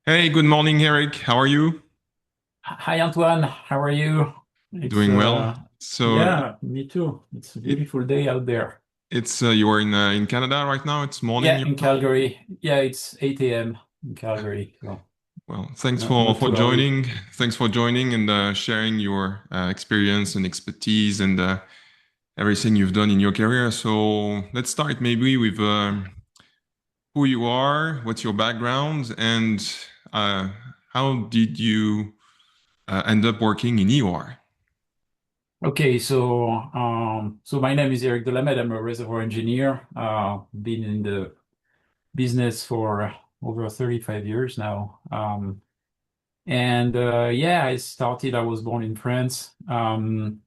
Hey, good morning, Eric. How are you? Hi Antoine, how are you? It's Doing well. So Yeah, me too. It's a it beautiful day out there. it's you are in Canada right now. It's morning Yeah, your in time. Calgary. Yeah, it's 8 a.m. in Calgary, so Well, thanks not for too early. joining. Thanks for joining and sharing your experience and expertise and everything you've done in your career. So let's start maybe with who you are, what's your background, and uh, how did you end up working in EOR? Okay, so my name is Eric Delamaide. I'm a reservoir engineer. Been in the business for over 35 years now. And yeah, I was born in France. And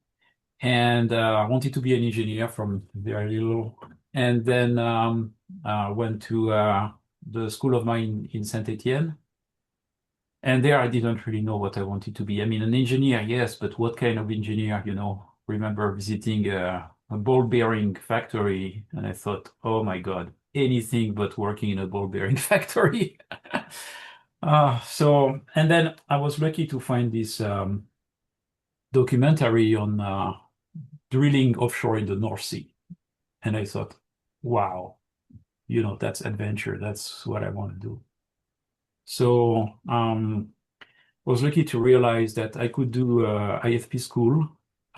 I wanted to be an engineer from very little. And then went to the school of mine in Saint-Étienne. And there I didn't really know what I wanted to be. I mean, an engineer, yes, but what kind of engineer, you know? Remember visiting a ball bearing factory, and I thought, oh my God, anything but working in a ball bearing factory. And then I was lucky to find this documentary on drilling offshore in the North Sea. And I thought, wow, you know, that's adventure. That's what I want to do. So was lucky to realize that I could do IFP school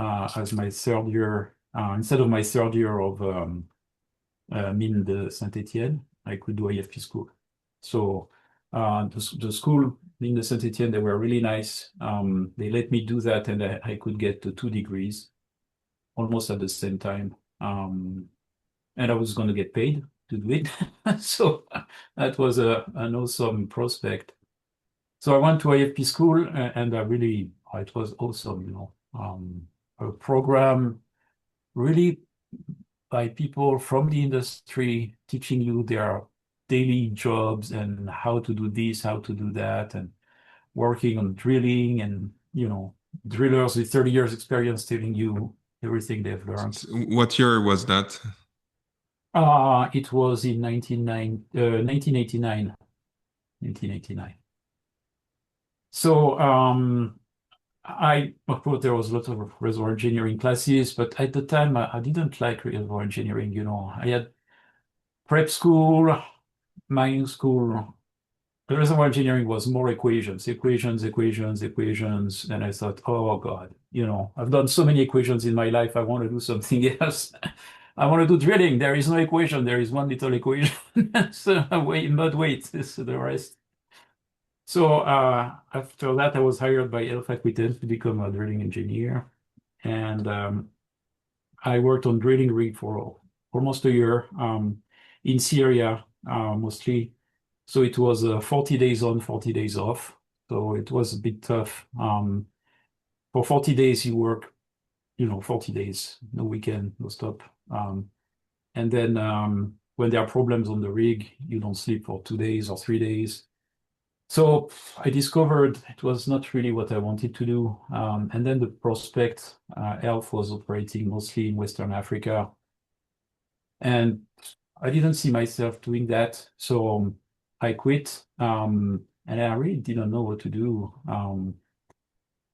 as my third year. Instead of my third year of Mine de Saint-Étienne, I could do IFP school. So the school in the Saint-Étienne, they were really nice. They let me do that, and I could get the 2 degrees almost at the same time. And I was going to get paid to do it. So that was an awesome prospect. So I went to IFP school and I really, it was awesome, you know, a program really by people from the industry teaching you their daily jobs and how to do this, how to do that, and working on drilling and, you know, drillers with 30 years experience telling you everything they've learned. What year was that? It was in 1989. 1989. So of course, there was a lot of reservoir engineering classes, but at the time, I didn't like reservoir engineering. You know, I had prep school, mining school. The reservoir engineering was more equations, equations, equations, equations. And I thought, oh God, you know, I've done so many equations in my life. I want to do something else. I want to do drilling. There is no equation. There is one little equation. So wait, but wait, this the rest. So after that, I was hired by Alpha Aquitaine to become a drilling engineer, and I worked on drilling rig for almost a year in Syria mostly. So it was 40 days on, 40 days off. So it was a bit tough. For 40 days, you work, you know, 40 days, no weekend, no stop. And then when there are problems on the rig, you don't sleep for 2 days or 3 days. So I discovered it was not really what I wanted to do. And then the prospect Elf was operating mostly in Western Africa. And I didn't see myself doing that. So I quit. And I really didn't know what to do.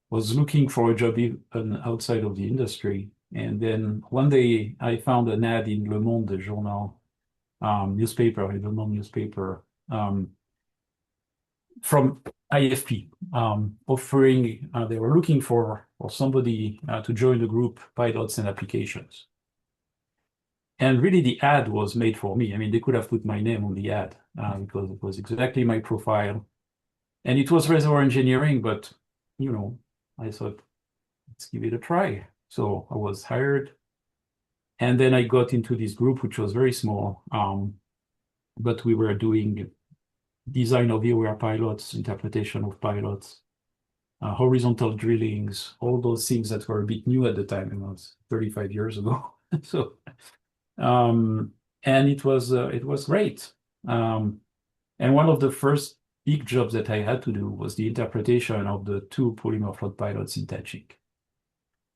Was looking for a job even outside of the industry. And then one day I found an ad in Le Monde, the journal, newspaper, Le Monde newspaper. From IFP, offering, they were looking for somebody to join the group pilots and applications. And really the ad was made for me. I mean, they could have put my name on the ad because it was exactly my profile. And it was reservoir engineering, but, you know, I thought, let's give it a try. So I was hired. And then I got into this group, which was very small, but we were doing design of EOR pilots, interpretation of pilots, horizontal drillings, all those things that were a bit new at the time. It was 35 years ago. So, um, and it was great. Um, and one of the first big jobs that I had to do was the interpretation of the two polymer flood pilots in Taching.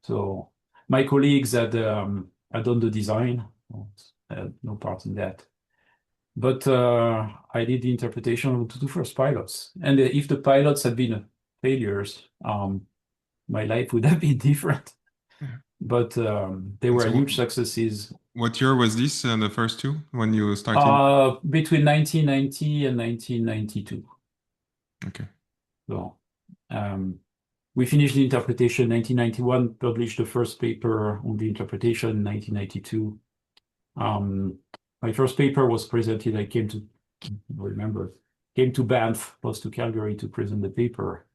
So my colleagues had done the design, I had no part in that. But I did the interpretation of the two first pilots. And if the pilots had been failures, my life would have been different. Yeah. But they And were so, huge successes. what year was this? The first two when you started? Between 1990 and 1992. Okay. So we finished the interpretation in 1991, published the first paper on the interpretation in 1992. My first paper was presented, I came to Banff, close to Calgary, to present the paper.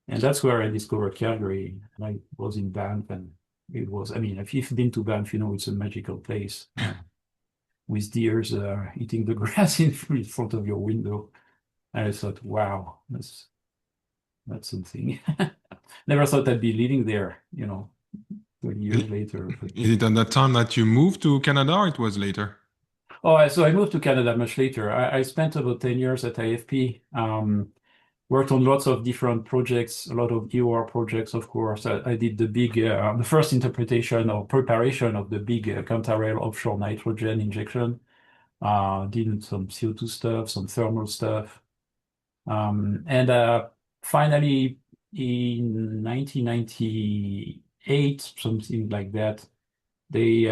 And that's where I discovered Calgary. And I was in Banff, and it was, I mean, if you've been to Banff, you know it's a magical place with deers eating the grass in front of your window. And I thought, wow, that's something. Never thought I'd be living there, 20 Is years later. is it at that time that you moved to Canada, or it was later? Oh, so I moved to Canada much later. I spent about 10 years at IFP, worked on lots of different projects, a lot of EOR projects, of course. I did the first interpretation or preparation of the big counter-rail offshore nitrogen injection. Did some CO2 stuff, some thermal stuff. And finally, in 1998, something like that, they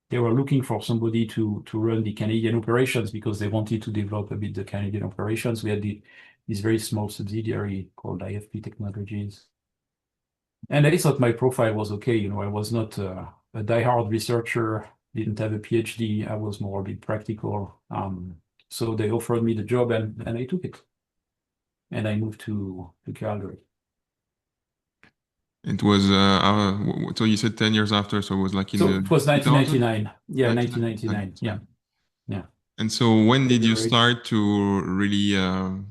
they were looking for somebody to run the Canadian operations because they wanted to develop a bit the Canadian operations. We had this very small subsidiary called IFP Technologies. And I thought my profile was okay. I was not a diehard researcher, didn't have a PhD. I was more a bit practical. So they offered me the job, and I took it. And I moved to Calgary. It was, so you said 10 years after, so it was like in So the it was 2000? 1999. Yeah, 1999. 1999. Yeah, yeah. And so when did you February. start to really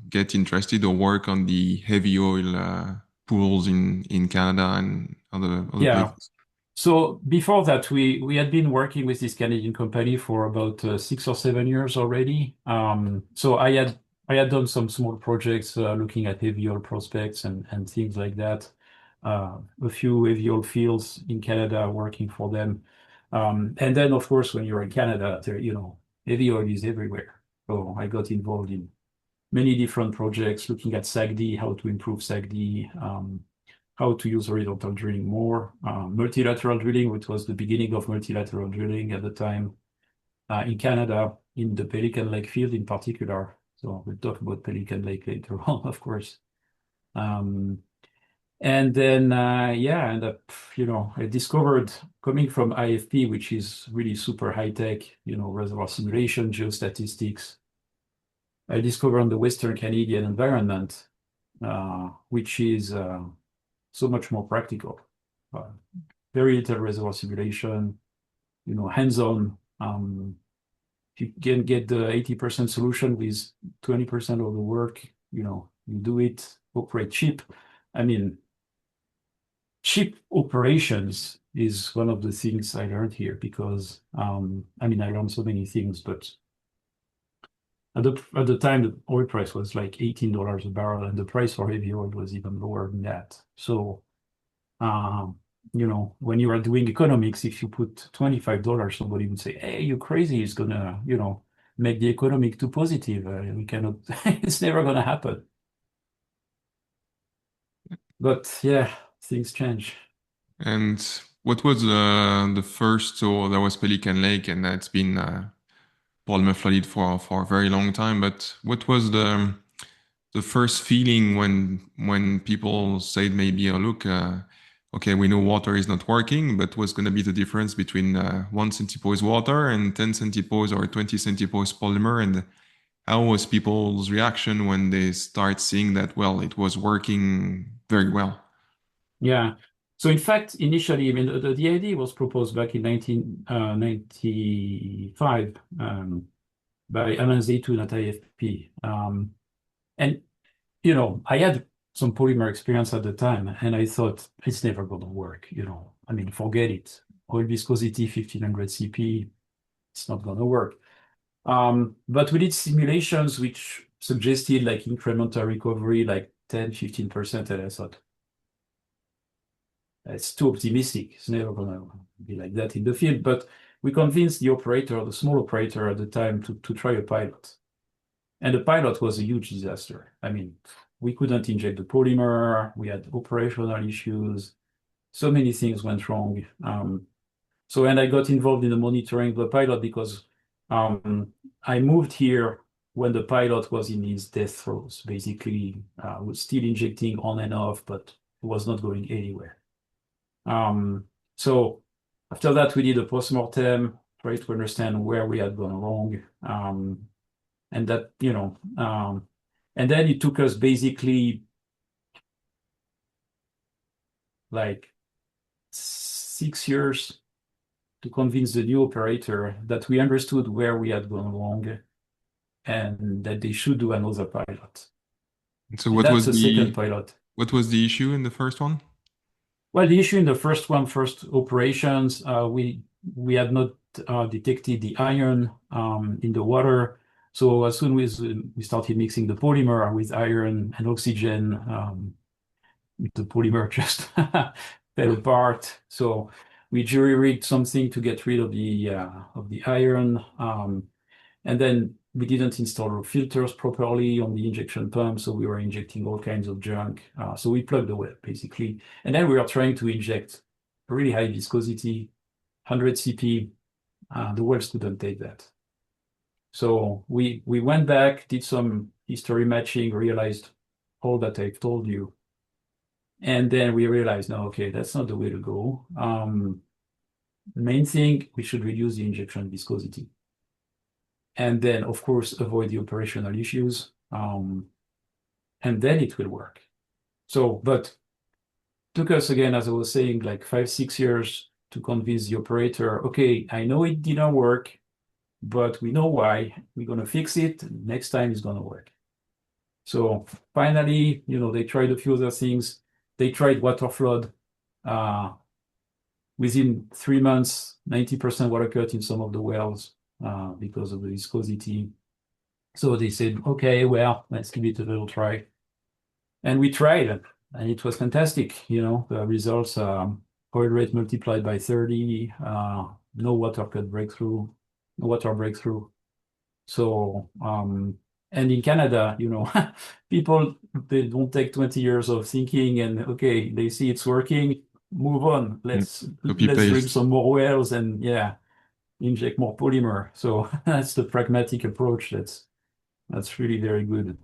get interested or work on the heavy oil pools in Canada and other Yeah. places? So before that, we had been working with this Canadian company for about 6 or 7 years already. So I had done some small projects looking at heavy oil prospects and things like that. A few heavy oil fields in Canada, working for them. And then, of course, when you're in Canada, heavy oil is everywhere. So I got involved in many different projects looking at SAGD, how to improve SAGD, how to use horizontal drilling more, multilateral drilling, which was the beginning of multilateral drilling at the time in Canada, in the Pelican Lake field in particular. So we'll talk about Pelican Lake later on, of course. And then, I discovered, coming from IFP, which is really super high tech, reservoir simulation, geostatistics. I discovered the Western Canadian environment, which is so much more practical. Uh, Very little reservoir simulation, hands-on. If you can get the 80% solution with 20% of the work, you do it, operate cheap. I mean, cheap operations is one of the things I learned here because, I learned so many things, but at the time, the oil price was like $18 a barrel, and the price for heavy oil was even lower than that. So, when you are doing economics, if you put $25, somebody would say, "Hey, you're crazy. It's gonna, make the economic too positive. We cannot, it's never gonna happen." But yeah, things change. And what was the first, so there was Pelican Lake, and that's been Polymer flooded for a very long time, but what was the first feeling when people said maybe, oh, look, okay, we know water is not working, but what's going to be the difference between 1 centipoise water and 10 centipoise or 20 centipoise polymer? And how was people's reaction when they start seeing that, well, it was working very well? Yeah. So in fact, initially, the idea was proposed back in 1995 by Alain Zeytoun at IFP. And I had some polymer experience at the time, and I thought it's never going to work. Forget it. Oil viscosity 1500 CP, it's not going to work. But we did simulations which suggested like incremental recovery, like 10, 15%, and I thought it's too optimistic. It's never going to be like that in the field. But we convinced the operator, the small operator at the time, to try a pilot. And the pilot was a huge disaster. I mean, we couldn't inject the polymer, we had operational issues, so many things went wrong. And I got involved in the monitoring of the pilot because I moved here when the pilot was in his death throes, basically, was still injecting on and off, but was not going anywhere. So after that, we did a postmortem, try to understand where we had gone wrong. And that, and then it took us basically like 6 years to convince the new operator that we understood where we had gone wrong and that they should do another pilot. So And that's the second pilot. what was the issue in the first one? Well, the issue in the first operations, we had not detected the iron in the water. So as soon as we started mixing the polymer with iron and oxygen, the polymer just fell apart. So we jury-rigged something to get rid of the iron, and then we didn't install filters properly on the injection pump, so we were injecting all kinds of junk. So we plugged the well, basically. And then we were trying to inject really high viscosity, 100 CP. The wells couldn't take that. So we went back, did some history matching, realized all that I've told you. And then we realized, no, okay, that's not the way to go. Main thing, we should reduce the injection viscosity. And then, of course, avoid the operational issues. And then it will work. So, but took us again, as I was saying, like 5-6 years to convince the operator, okay, I know it didn't work, but we know why. We're going to fix it. Next time it's going to work. So finally, they tried a few other things. They tried water flood. Within 3 months, 90% water cut in some of the wells because of the viscosity. So they said, okay, well, let's give it a little try. And we tried it, and it was fantastic. The results, oil rate multiplied by 30, no water breakthrough. So, and in Canada, people, they don't take 20 years of thinking and, okay, they see it's working, move on. Let's drill some more wells and, inject more polymer. So that's the pragmatic approach. That's really very good.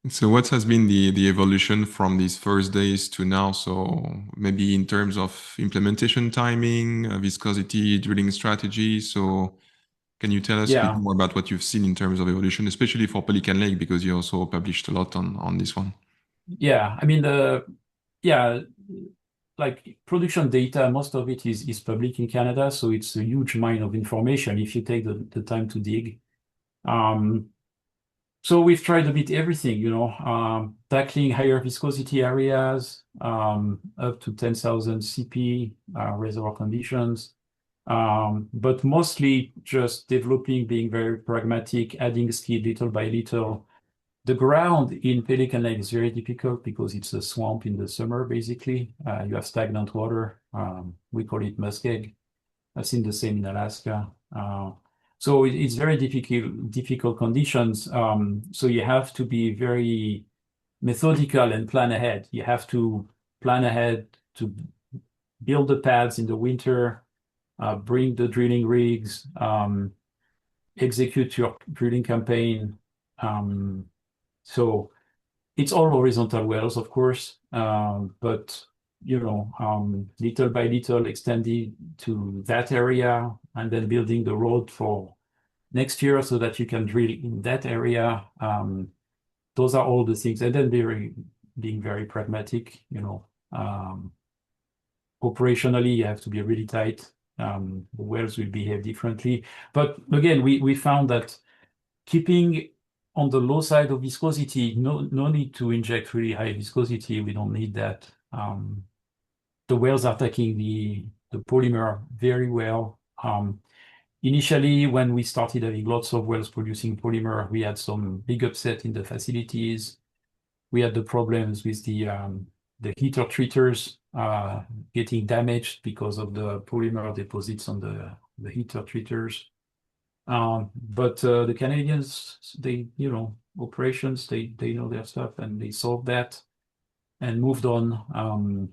So what has been the evolution from these first days to now? So maybe in terms of implementation timing, viscosity, drilling strategy. So can you tell us a bit more about what you've seen in terms of evolution, especially for Pelican Lake, because you also published a lot on this one? Yeah, I mean, like production data, most of it is public in Canada, so it's a huge mine of information if you take the time to dig. So we've tried a bit everything, tackling higher viscosity areas, up to 10,000 CP reservoir conditions, but mostly just developing, being very pragmatic, adding skid little by little. The ground in Pelican Lake is very difficult because it's a swamp in the summer, basically. You have stagnant water. We call it muskeg. I've seen the same in Alaska. So it's very difficult conditions. So you have to be very methodical and plan ahead. You have to plan ahead to build the pads in the winter, bring the drilling rigs, execute your drilling campaign. So it's all horizontal wells, of course, but little by little extending to that area and then building the road for next year so that you can drill in that area. Those are all the things. And then being very pragmatic, operationally, you have to be really tight. The wells will behave differently. But again, we found that keeping on the low side of viscosity, no need to inject really high viscosity. We don't need that. The wells are taking the polymer very well. Initially, when we started having lots of wells producing polymer, we had some big upset in the facilities. We had the problems with the heater treaters getting damaged because of the polymer deposits on the heater treaters. But the Canadians, they, operations, they know their stuff and they solved that and moved on,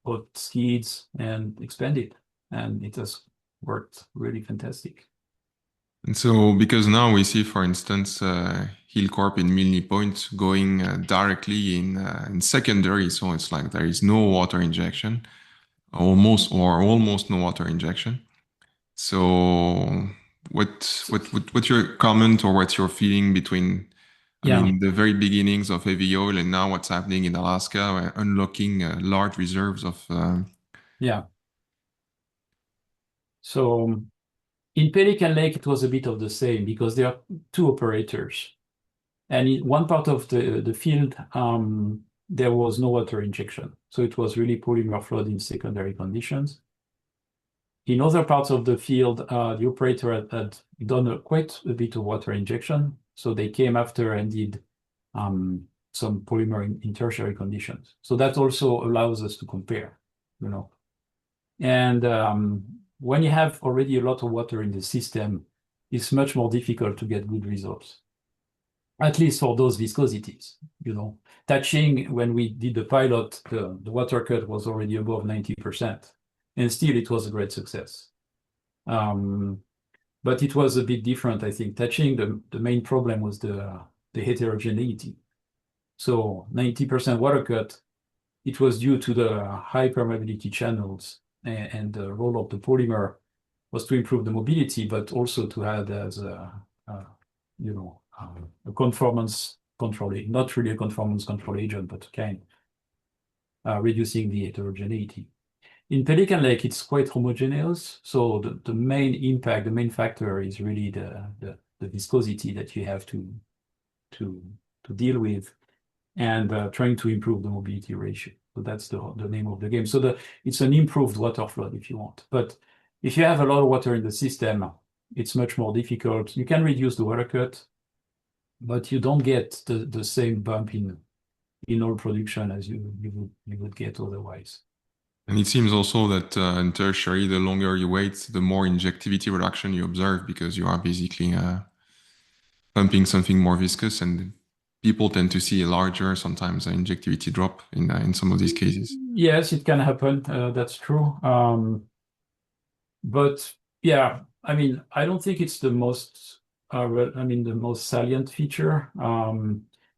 bought skids and expanded. And it has worked really fantastic. And so, because now we see, for instance, Hillcorp in Milne Point going directly in secondary, so it's like there is no water injection, almost no water injection. So, what's your comment or what's your feeling between, I Yeah, mean, the very beginnings of heavy oil and now what's happening in Alaska, unlocking large reserves of. yeah. So in Pelican Lake, it was a bit of the same because there are two operators. And in one part of the field, there was no water injection. So it was really polymer flood in secondary conditions. In other parts of the field, the operator had done quite a bit of water injection. So they came after and did some polymer in tertiary conditions. So that also allows us to compare, you know. And when you have already a lot of water in the system, it's much more difficult to get good results, at least for those viscosities, you know. Taching, when we did the pilot, the water cut was already above 90%, and still it was a great success. But it was a bit different, I think. Taching, the main problem was the heterogeneity. So 90% water cut, it was due to the high permeability channels, and the role of the polymer was to improve the mobility, but also to add as a conformance control, not really a conformance control agent, but kind reducing the heterogeneity. In Pelican Lake, it's quite homogeneous. So the main impact, the main factor is really the viscosity that you have to deal with, and trying to improve the mobility ratio. So that's the name of the game. So it's an improved water flood if you want. But if you have a lot of water in the system, it's much more difficult. You can reduce the water cut, but you don't get the same bump in oil production as you would get otherwise. And it seems also that in tertiary, the longer you wait, the more injectivity reduction you observe because you are basically pumping something more viscous, and people tend to see a larger, sometimes injectivity drop in some of these cases. Yes, it can happen. That's true. But yeah, I mean, I don't think it's the most, the most salient feature.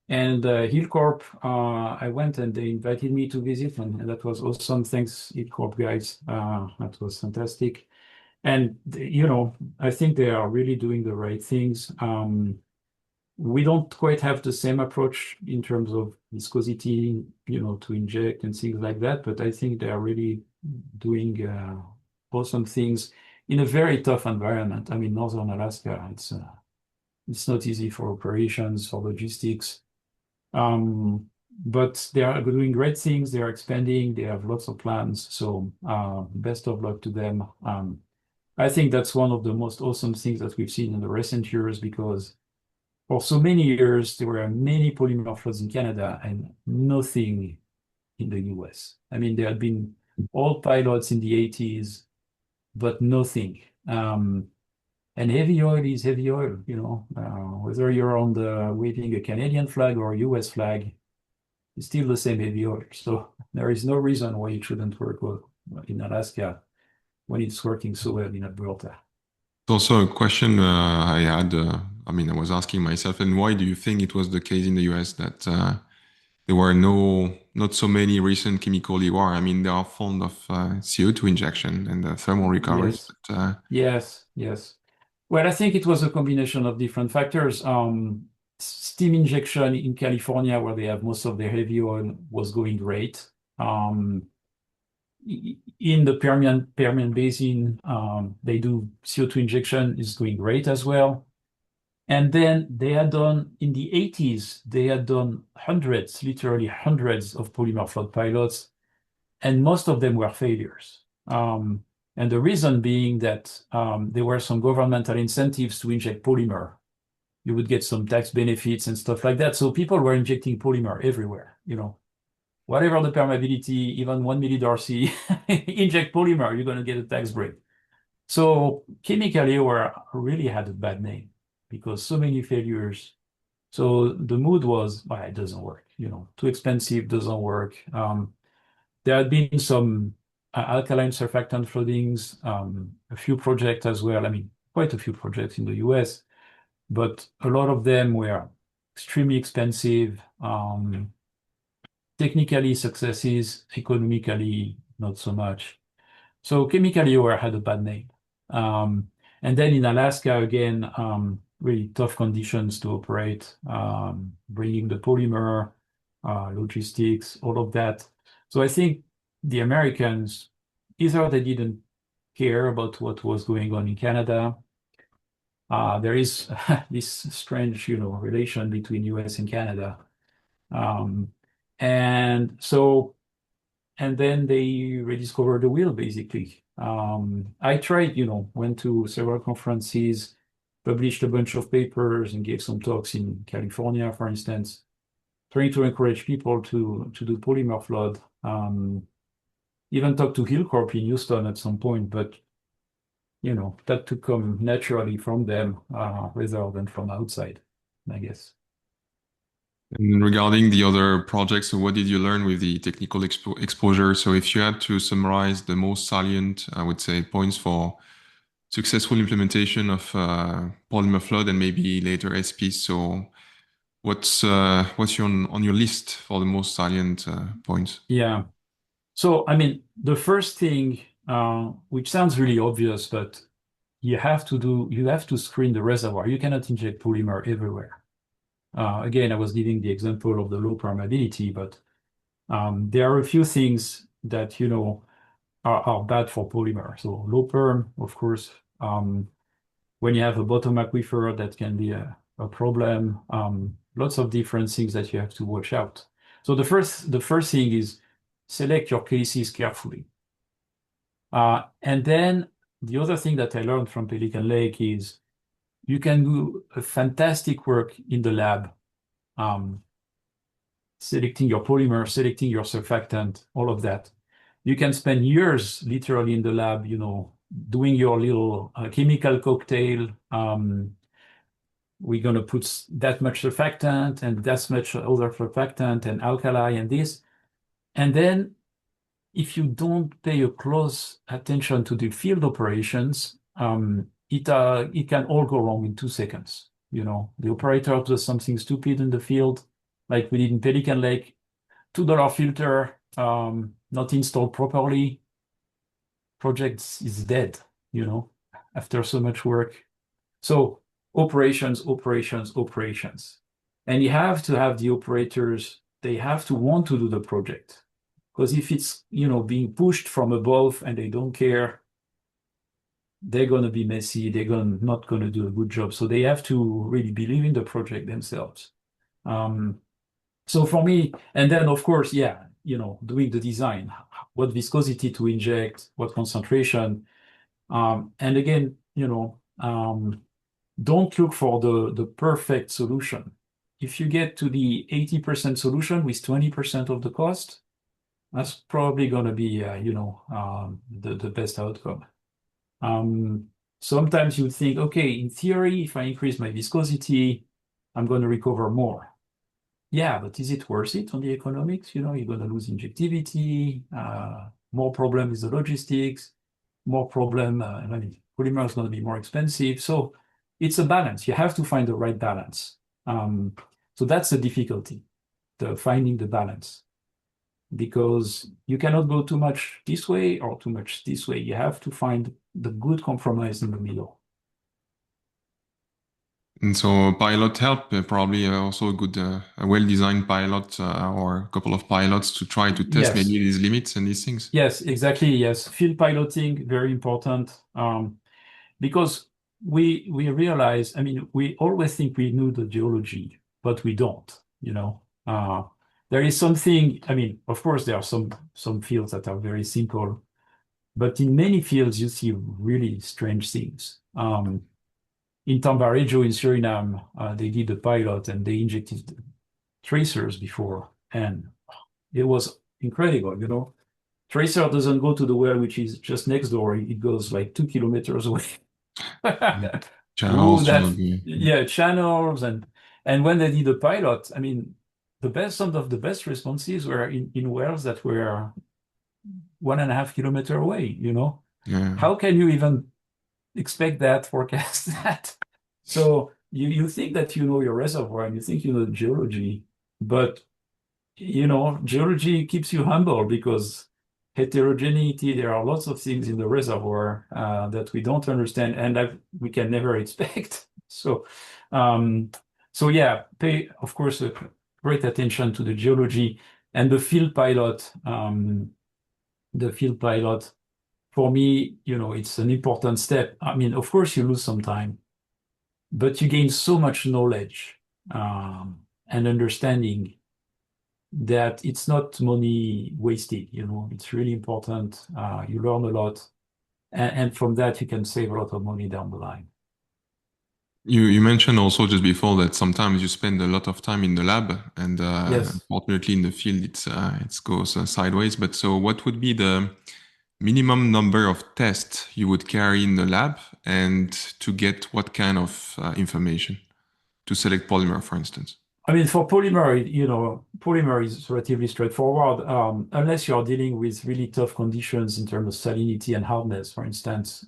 And Hillcorp, I went and they invited me to visit, and that was awesome. Thanks, Hillcorp guys. That was fantastic. And I think they are really doing the right things. We don't quite have the same approach in terms of viscosity, to inject and things like that, but I think they are really doing awesome things in a very tough environment. I mean, Northern Alaska, it's not easy for operations, for logistics. But they are doing great things. They are expanding. They have lots of plans. So best of luck to them. I think that's one of the most awesome things that we've seen in the recent years, because for so many years, there were many polymer floods in Canada and nothing in the US. I mean, there had been all pilots in the 80s, but nothing. And heavy oil is heavy oil, whether you're waving a Canadian flag or a US flag, it's still the same heavy oil. So there is no reason why it shouldn't work well in Alaska when it's working so well in Alberta. It's also a question I had. I was asking myself, and why do you think it was the case in the US that there were not so many recent chemical EOR? I mean, they are fond of CO2 injection and thermal recoveries, Yes, but yes, yes. Well, I think it was a combination of different factors. Steam injection in California, where they have most of their heavy oil, was going great. In the Permian Basin, they do CO2 injection is going great as well. And then they had done, in the 80s, they had done hundreds, literally hundreds of polymer flood pilots, and most of them were failures. And the reason being that there were some governmental incentives to inject polymer. You would get some tax benefits and stuff like that. So people were injecting polymer everywhere, Whatever the permeability, even 1 millidarcy, inject polymer, you're going to get a tax break. So chemically, we really had a bad name because so many failures. So the mood was, well, it doesn't work, too expensive, doesn't work. There had been some alkaline surfactant floodings, a few projects as well. I mean, quite a few projects in the US, but a lot of them were extremely expensive. Technically successes, economically not so much. So chemically, we had a bad name. Um, and then in Alaska, again, really tough conditions to operate, bringing the polymer, logistics, all of that. So I think the Americans, either they didn't care about what was going on in Canada. There is this strange, relation between US and Canada. Um, and so and then they rediscovered the wheel basically. I tried, went to several conferences, published a bunch of papers, and gave some talks in California, for instance, trying to encourage people to do polymer flood. Even talked to Hillcorp in Houston at some point, but that to come naturally from them rather than from outside, I guess. And regarding the other projects, so what did you learn with the technical exposure? So if you had to summarize the most salient, I would say, points for successful implementation of polymer flood and maybe later SP. So what's on your list for the most salient points? Yeah. So, I mean, the first thing, which sounds really obvious, but you have to screen the reservoir. You cannot inject polymer everywhere. Again, I was giving the example of the low permeability, but there are a few things that, are bad for polymer. So low perm, of course, when you have a bottom aquifer, that can be a problem. Lots of different things that you have to watch out. So the first thing is select your cases carefully. And then the other thing that I learned from Pelican Lake is you can do a fantastic work in the lab, um, selecting your polymer, selecting your surfactant, all of that. You can spend years literally in the lab, doing your little chemical cocktail. We're going to put that much surfactant and that much other surfactant and alkali and this. And then if you don't pay a close attention to the field operations, it can all go wrong in 2 seconds. The operator does something stupid in the field, like we did in Pelican Lake, $2 filter, not installed properly, project is dead, after so much work. So operations, operations, operations. And you have to have the operators, they have to want to do the project. Because if it's, being pushed from above and they don't care, they're going to be messy. Not going to do a good job. So they have to really believe in the project themselves. So for me, and then of course, yeah, doing the design, what viscosity to inject, what concentration. And again, don't look for the perfect solution. If you get to the 80% solution with 20% of the cost, that's probably going to be, the best outcome. Sometimes you think, okay, in theory, if I increase my viscosity, I'm going to recover more. Yeah, but is it worth it on the economics? You're going to lose injectivity, more problem with the logistics, more problem. I mean, polymer is going to be more expensive. So it's a balance. You have to find the right balance. So that's the difficulty, finding the balance, because you cannot go too much this way or too much this way. You have to find the good compromise in the middle. And so pilot help, probably also a well-designed pilot or a couple of pilots to try to test maybe Yes, these limits and these things. yes, exactly. Yes, field piloting, very important. Because we realize, I mean, we always think we knew the geology, but we don't. There is something, I mean, of course, there are some fields that are very simple, but in many fields you see really strange things. In Tambarejo in Suriname, they did a pilot and they injected tracers before, and it was incredible, Tracer doesn't go to the well, which is just next door. It goes like 2 kilometers away. Ooh, Channels to that be. yeah, channels and when they did the pilot, I mean, some of the best responses were in wells that were 1.5 kilometers away, you know. Yeah. How can you even expect that, forecast that? So you think that you know your reservoir and you think you know geology, but geology keeps you humble because heterogeneity, there are lots of things in the reservoir that we don't understand and that we can never expect. Um, so yeah, pay, of course, great attention to the geology and the field pilot. The field pilot, for me, it's an important step. I mean, of course, you lose some time, but you gain so much knowledge and understanding that it's not money wasted, it's really important. You learn a lot, and from that you can save a lot of money down the line. You mentioned also just before that sometimes you spend a lot of time in the lab, and Yes. unfortunately in the field it goes sideways. But so, what would be the minimum number of tests you would carry in the lab, and to get what kind of information to select polymer, for instance? I mean, for polymer, polymer is relatively straightforward, unless you are dealing with really tough conditions in terms of salinity and hardness, for instance,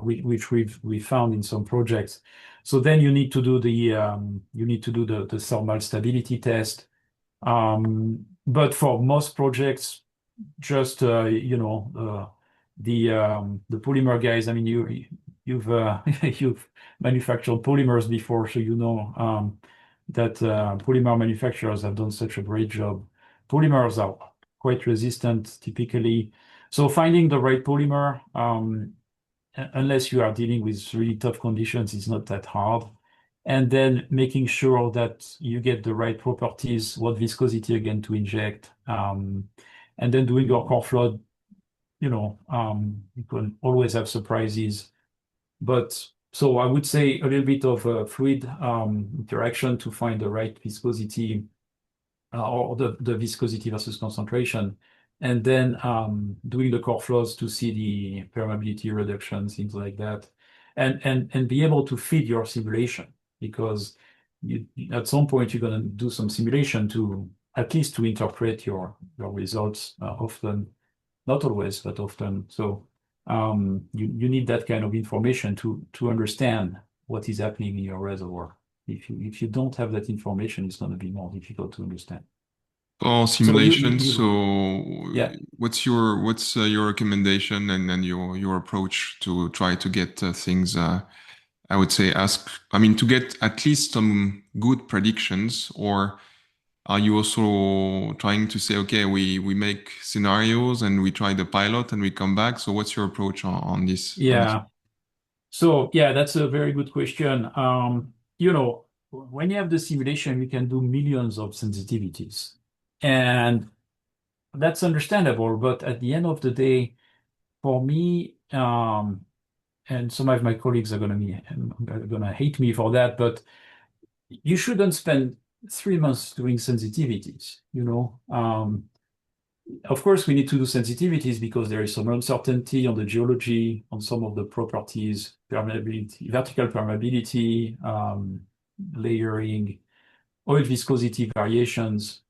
which we found in some projects. So then you need to do the thermal stability test. But for most projects, just the polymer guys. I mean, you've you've manufactured polymers before, so that polymer manufacturers have done such a great job. Polymers are quite resistant typically, so finding the right polymer, unless you are dealing with really tough conditions, is not that hard. And then making sure that you get the right properties, what viscosity again to inject, and then doing your core flood. You can always have surprises. But so I would say a little bit of fluid interaction to find the right viscosity, or the viscosity versus concentration, and then doing the core flows to see the permeability reduction, things like that, and be able to feed your simulation, because at some point you're going to do some simulation to at least to interpret your results, often, not always, but often. So you need that kind of information to understand what is happening in your reservoir. If you don't have that information, it's going to be more difficult to understand. For So simulation, so yeah, what's your recommendation and then your approach to try to get things I would say I mean to get at least some good predictions, or are you also trying to say, okay, we make scenarios and we try the pilot and we come back? So what's your approach on this? yeah. So yeah, that's a very good question. When you have the simulation, you can do millions of sensitivities, and that's understandable. But at the end of the day, for me, and some of my colleagues are gonna hate me for that, but you shouldn't spend 3 months doing sensitivities. Of course, we need to do sensitivities because there is some uncertainty on the geology, on some of the properties, permeability, vertical permeability, layering, oil viscosity variations,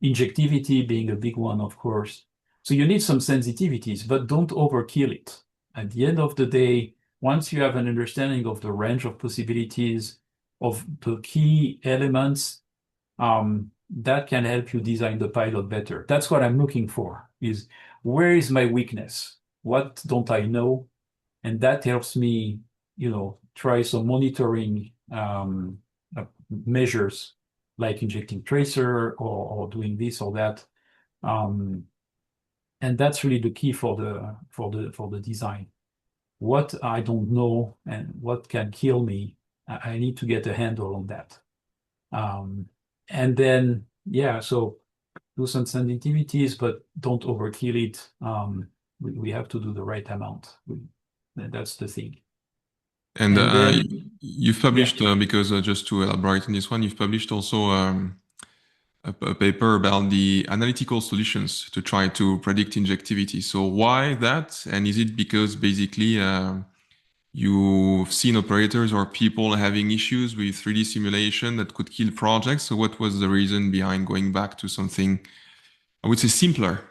injectivity being a big one, of course. So you need some sensitivities, but don't overkill it. At the end of the day, once you have an understanding of the range of possibilities of the key elements, that can help you design the pilot better. That's what I'm looking for, is where is my weakness? What don't I know? And that helps me, try some monitoring measures, like injecting tracer, or doing this or that. Um, and that's really the key for the design. What I don't know and what can kill me, I need to get a handle on that. Um, and then, yeah, so do some sensitivities, but don't overkill it. We have to do the right amount. That's the thing. And And then, you've yeah, published, because just to elaborate on this one, you've published also a paper about the analytical solutions to try to predict injectivity. So why that? And is it because basically you've seen operators or people having issues with 3D simulation that could kill projects? So what was the reason behind going back to something, I would say, simpler?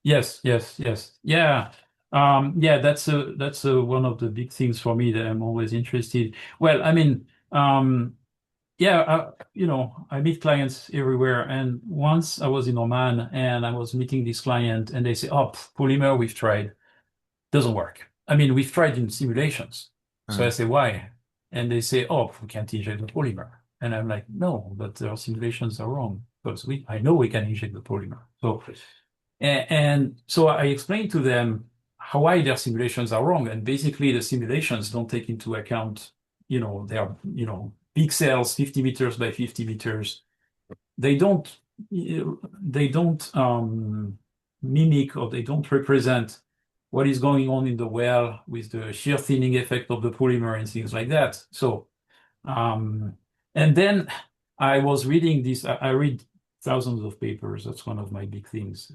Yes, yes, yes. Yeah. Yeah, that's one of the big things for me that I'm always interested. Well, I mean, yeah, I meet clients everywhere. And once I was in Oman and I was meeting this client and they say, oh, polymer we've tried, doesn't work. I mean, we've tried in simulations. So I Uh, say, why? And they say, oh, we can't inject the polymer. And I'm like, no, but our simulations are wrong because I know we can inject the polymer. So and so I explained to them why their simulations are wrong. And basically, the simulations don't take into account, they are, big cells, 50 meters by 50 meters. They don't, they don't mimic or they don't represent what is going on in the well with the shear thinning effect of the polymer and things like that. So, um, and then I was reading this, I read thousands of papers. That's one of my big things.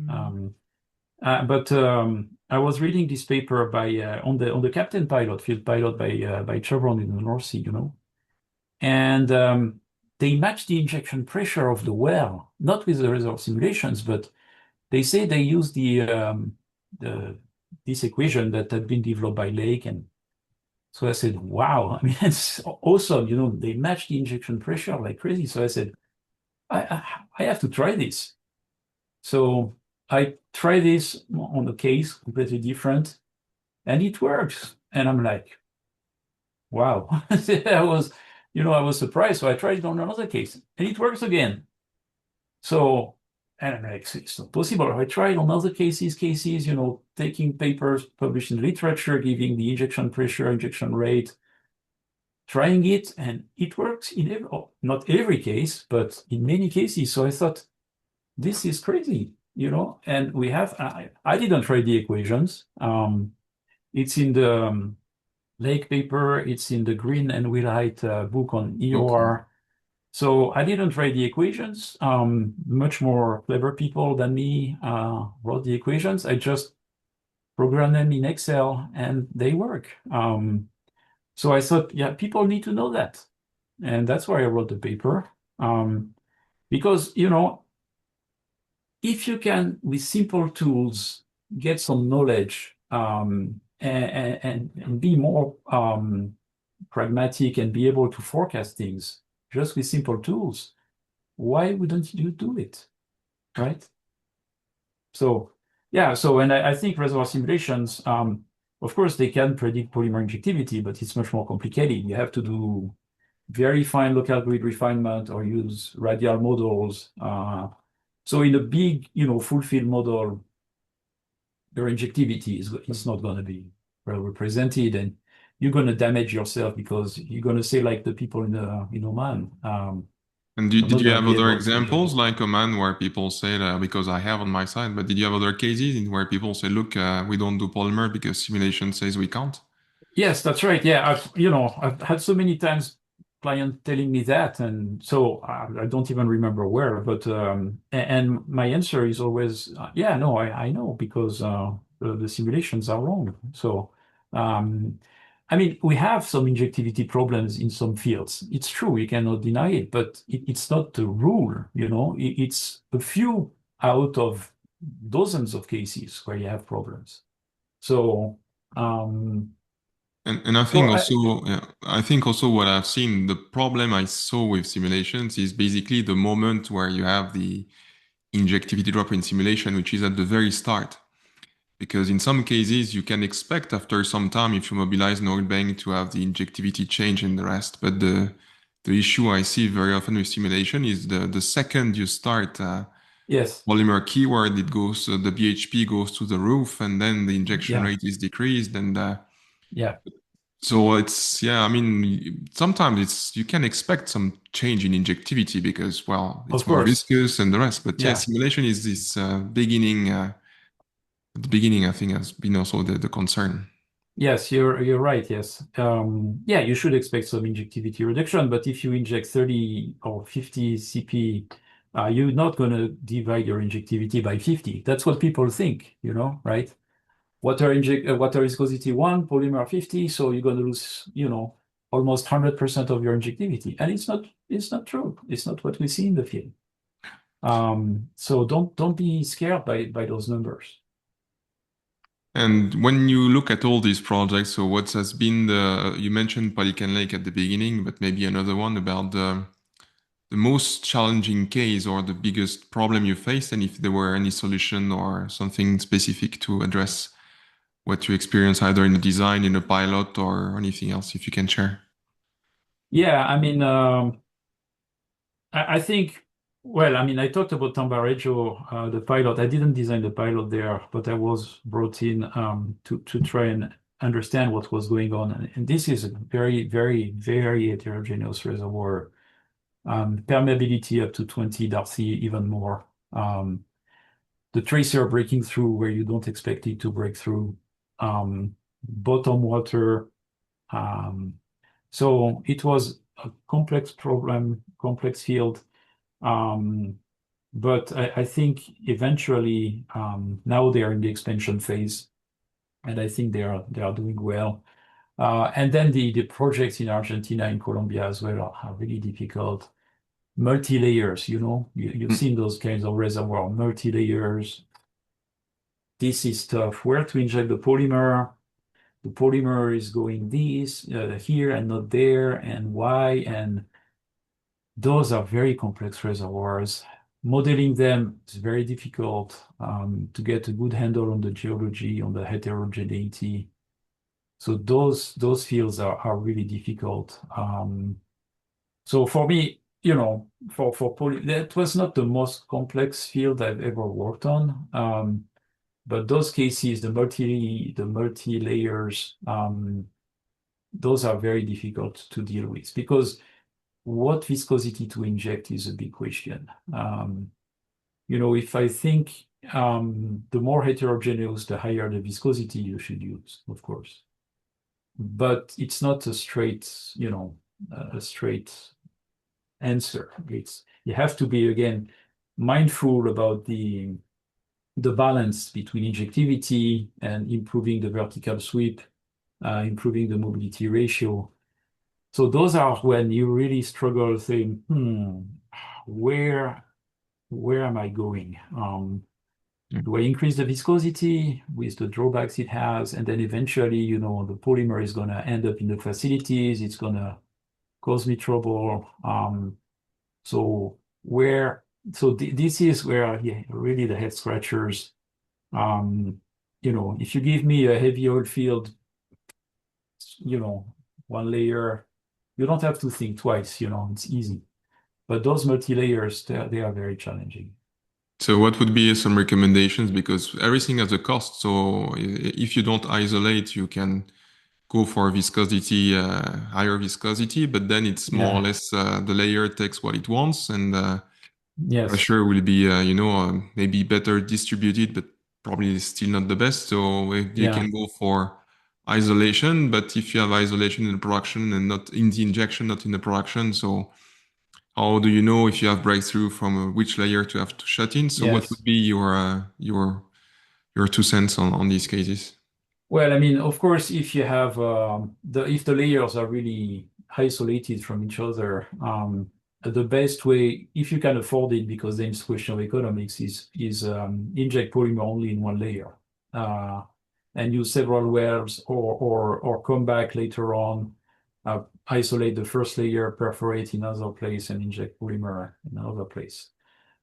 But I was reading this paper by on the Captain Pilot, field pilot by Chevron in the North Sea, and they matched the injection pressure of the well, not with the reservoir simulations, but they say they used the this equation that had been developed by Lake, and so I said, "Wow, I mean, it's awesome!" They matched the injection pressure like crazy. So I said, I have to try this." So I try this on a case completely different, and it works. And I'm like, wow. I was surprised. So I tried it on another case, and it works again. So, and I'm like, it's not possible. I tried on other cases, taking papers published in literature, giving the injection pressure, injection rate, trying it, and it works in not every case, but in many cases. So I thought, this is crazy. And I didn't try the equations. It's in the Lake paper, it's in the Green and Willhite book on okay. EOR. So I didn't write the equations. Much more clever people than me wrote the equations. I just programmed them in Excel and they work. So I thought, yeah, people need to know that. And that's why I wrote the paper. Because, if you can, with simple tools, get some knowledge and be more pragmatic and be able to forecast things just with simple tools, why wouldn't you do it? Right? So, yeah, and I think reservoir simulations, of course, they can predict polymer injectivity, but it's much more complicated. You have to do very fine local grid refinement or use radial models. So in a big, full field model, your injectivity is not going to be well represented, and you're going to damage yourself because you're going to say like the people in Oman, And I'm did not you going to have be other able to inject examples it. like a man where people say, because I have on my side, but did you have other cases in where people say, look, we don't do polymer because simulation says we can't? Yes, that's right. Yeah, I've had so many times client telling me that, and so I don't even remember where. But and my answer is always, yeah, no, I know because the simulations are wrong. So, I mean, we have some injectivity problems in some fields. It's true, we cannot deny it, but it's not the rule. It's a few out of dozens of cases where you have problems. So. Um, And I so think also, yeah, I think also what I've seen, the problem I saw with simulations is basically the moment where you have the injectivity drop in simulation, which is at the very start. Because in some cases, you can expect after some time, if you mobilize an oil bank, to have the injectivity change in the rest. But the issue I see very often with simulation is the second you start yes, polymer keyword, it goes, the BHP goes to the roof, and then the injection yeah, rate is decreased. And yeah, so it's, yeah, I mean, sometimes you can expect some change in injectivity because, well, of it's more course, viscous and the rest. But yeah, yeah, simulation is this beginning. At the beginning, I think has been also the concern. yes, you're right. Yes, yeah, you should expect some injectivity reduction, but if you inject 30 or 50 CP You're not going to divide your injectivity by 50. That's what people think, right? Water viscosity 1, polymer 50, so you're going to lose, almost 100% of your injectivity. And it's not true. It's not what we see in the field. So don't be scared by those numbers. And when you look at all these projects, so what has been you mentioned Pelican Lake at the beginning, but maybe another one about the most challenging case or the biggest problem you faced, and if there were any solution or something specific to address what you experienced either in the design, in a pilot, or anything else, if you can share. Yeah, I mean, I think, well, I mean, I talked about Tambarejo, the pilot. I didn't design the pilot there, but I was brought in to try and understand what was going on. And this is a very, very, very heterogeneous reservoir. Permeability up to 20 Darcy, even more. The tracer breaking through where you don't expect it to break through. Bottom water. So it was a complex problem, complex field. But I think eventually now they are in the expansion phase, and I think they are doing well. And then the projects in Argentina and Colombia as well are really difficult. Multi-layers, you've Mm. seen those kinds of reservoir, multi-layers. This is tough. Where to inject the polymer? The polymer is going here and not there, and why? And those are very complex reservoirs. Modeling them is very difficult to get a good handle on the geology, on the heterogeneity. So those fields are really difficult. So for me, for poly, that was not the most complex field I've ever worked on. But those cases, the multi layers, those are very difficult to deal with because what viscosity to inject is a big question. If I think the more heterogeneous, the higher the viscosity you should use, of course. But it's not a straight answer. You have to be, again, mindful about the balance between injectivity and improving the vertical sweep, improving the mobility ratio. So those are when you really struggle saying, where am I going? Do I increase the viscosity with the drawbacks it has? And then eventually, the polymer is going to end up in the facilities. It's going to cause me trouble. This is where really the head scratchers. If you give me a heavy oil field, one layer, you don't have to think twice, it's easy. But those multi-layers, they are very challenging. So what would be some recommendations? Because everything has a cost. So if you don't isolate, you can go for viscosity, higher viscosity, but then it's more or Yeah. less the layer takes what it wants, and Yes. pressure will be, maybe better distributed, but probably still not the best. So you Yeah. can go for isolation, but if you have isolation in the production and not in the injection, not in the production, so how do you know if you have breakthrough from which layer to have to shut in? So what Yes. would be your 2 cents on these cases? Well, I mean, of course, if you have if the layers are really isolated from each other, the best way, if you can afford it, because then it's a question of economics, is inject polymer only in one layer, and use several wells, or come back later on, isolate the first layer, perforate in another place, and inject polymer in another place.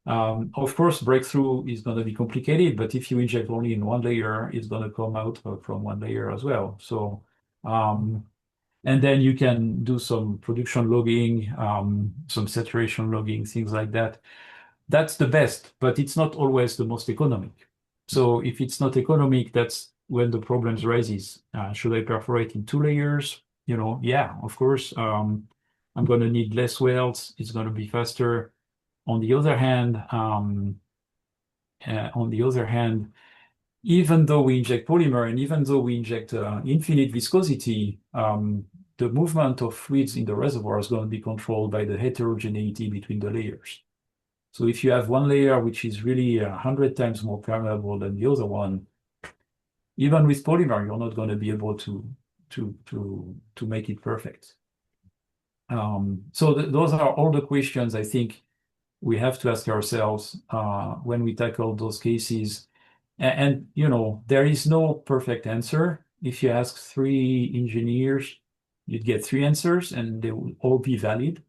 Of course, breakthrough is going to be complicated, but if you inject only in one layer, it's going to come out from one layer as well. So, and then you can do some production logging, some saturation logging, things like that. That's the best, but it's not always the most economic. So if it's not economic, that's when the problems rises. Should I perforate in 2 layers? Yeah, of course. I'm going to need less wells. It's going to be faster. On the other hand, even though we inject polymer and even though we inject infinite viscosity, the movement of fluids in the reservoir is going to be controlled by the heterogeneity between the layers. So if you have one layer which is really 100 times more permeable than the other one, even with polymer, you're not going to be able to make it perfect. So those are all the questions I think we have to ask ourselves when we tackle those cases. And you know, there is no perfect answer. If you ask 3 engineers, you'd get 3 answers, and they will all be valid.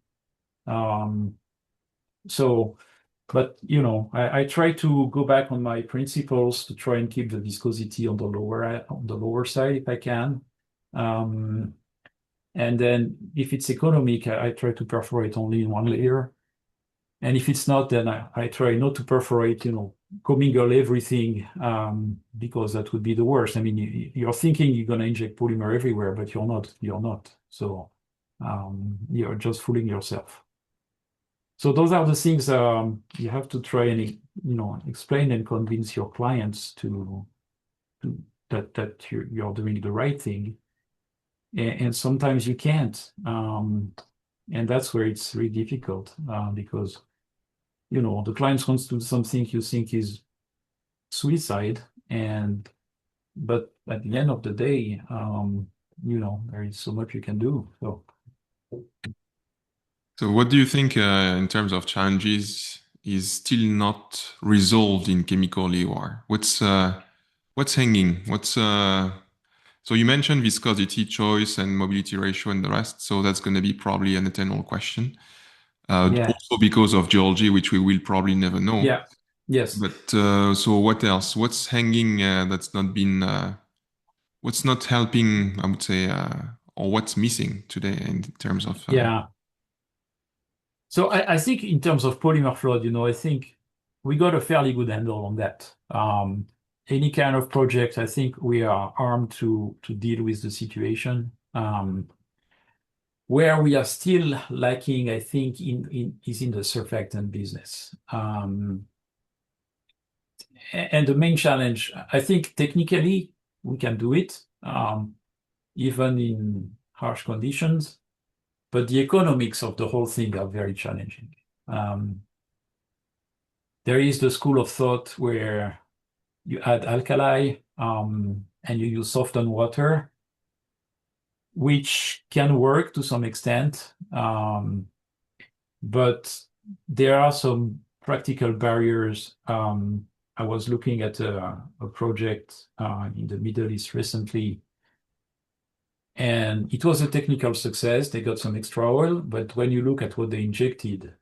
Um, so, but you know, I try to go back on my principles to try and keep the viscosity on the lower side if I can. Um, and then if it's economic, I try to perforate only in one layer. And if it's not, then I try not to perforate, you know, commingle everything, because that would be the worst. I mean, you're thinking you're going to inject polymer everywhere, but you're not. You're not. So you're just fooling yourself. So those are the things you have to try and, you know, explain and convince your clients to that you're doing the right thing. And sometimes you can't. And that's where it's really difficult because, you know, the client wants to do something you think is suicide, but at the end of the day, you know, there is so much you can do. So what do you think in terms of challenges is still not resolved in chemical EOR? What's hanging? So you mentioned viscosity, choice, and mobility ratio and the rest. So that's going to be probably an eternal question. Yeah, Also because of geology, which we will probably never know. yeah, yes, But so what else? What's hanging that's not been, what's not helping, I would say, or what's missing today in terms of yeah. So I think in terms of polymer flood, you know, I think we got a fairly good handle on that. Any kind of project, I think we are armed to deal with the situation. Where we are still lacking, I think, is in the surfactant business. And the main challenge, I think technically we can do it, even in harsh conditions, but the economics of the whole thing are very challenging. There is the school of thought where you add alkali and you use softened water, which can work to some extent, but there are some practical barriers. I was looking at a project in the Middle East recently, and it was a technical success. They got some extra oil, but when you look at what they injected,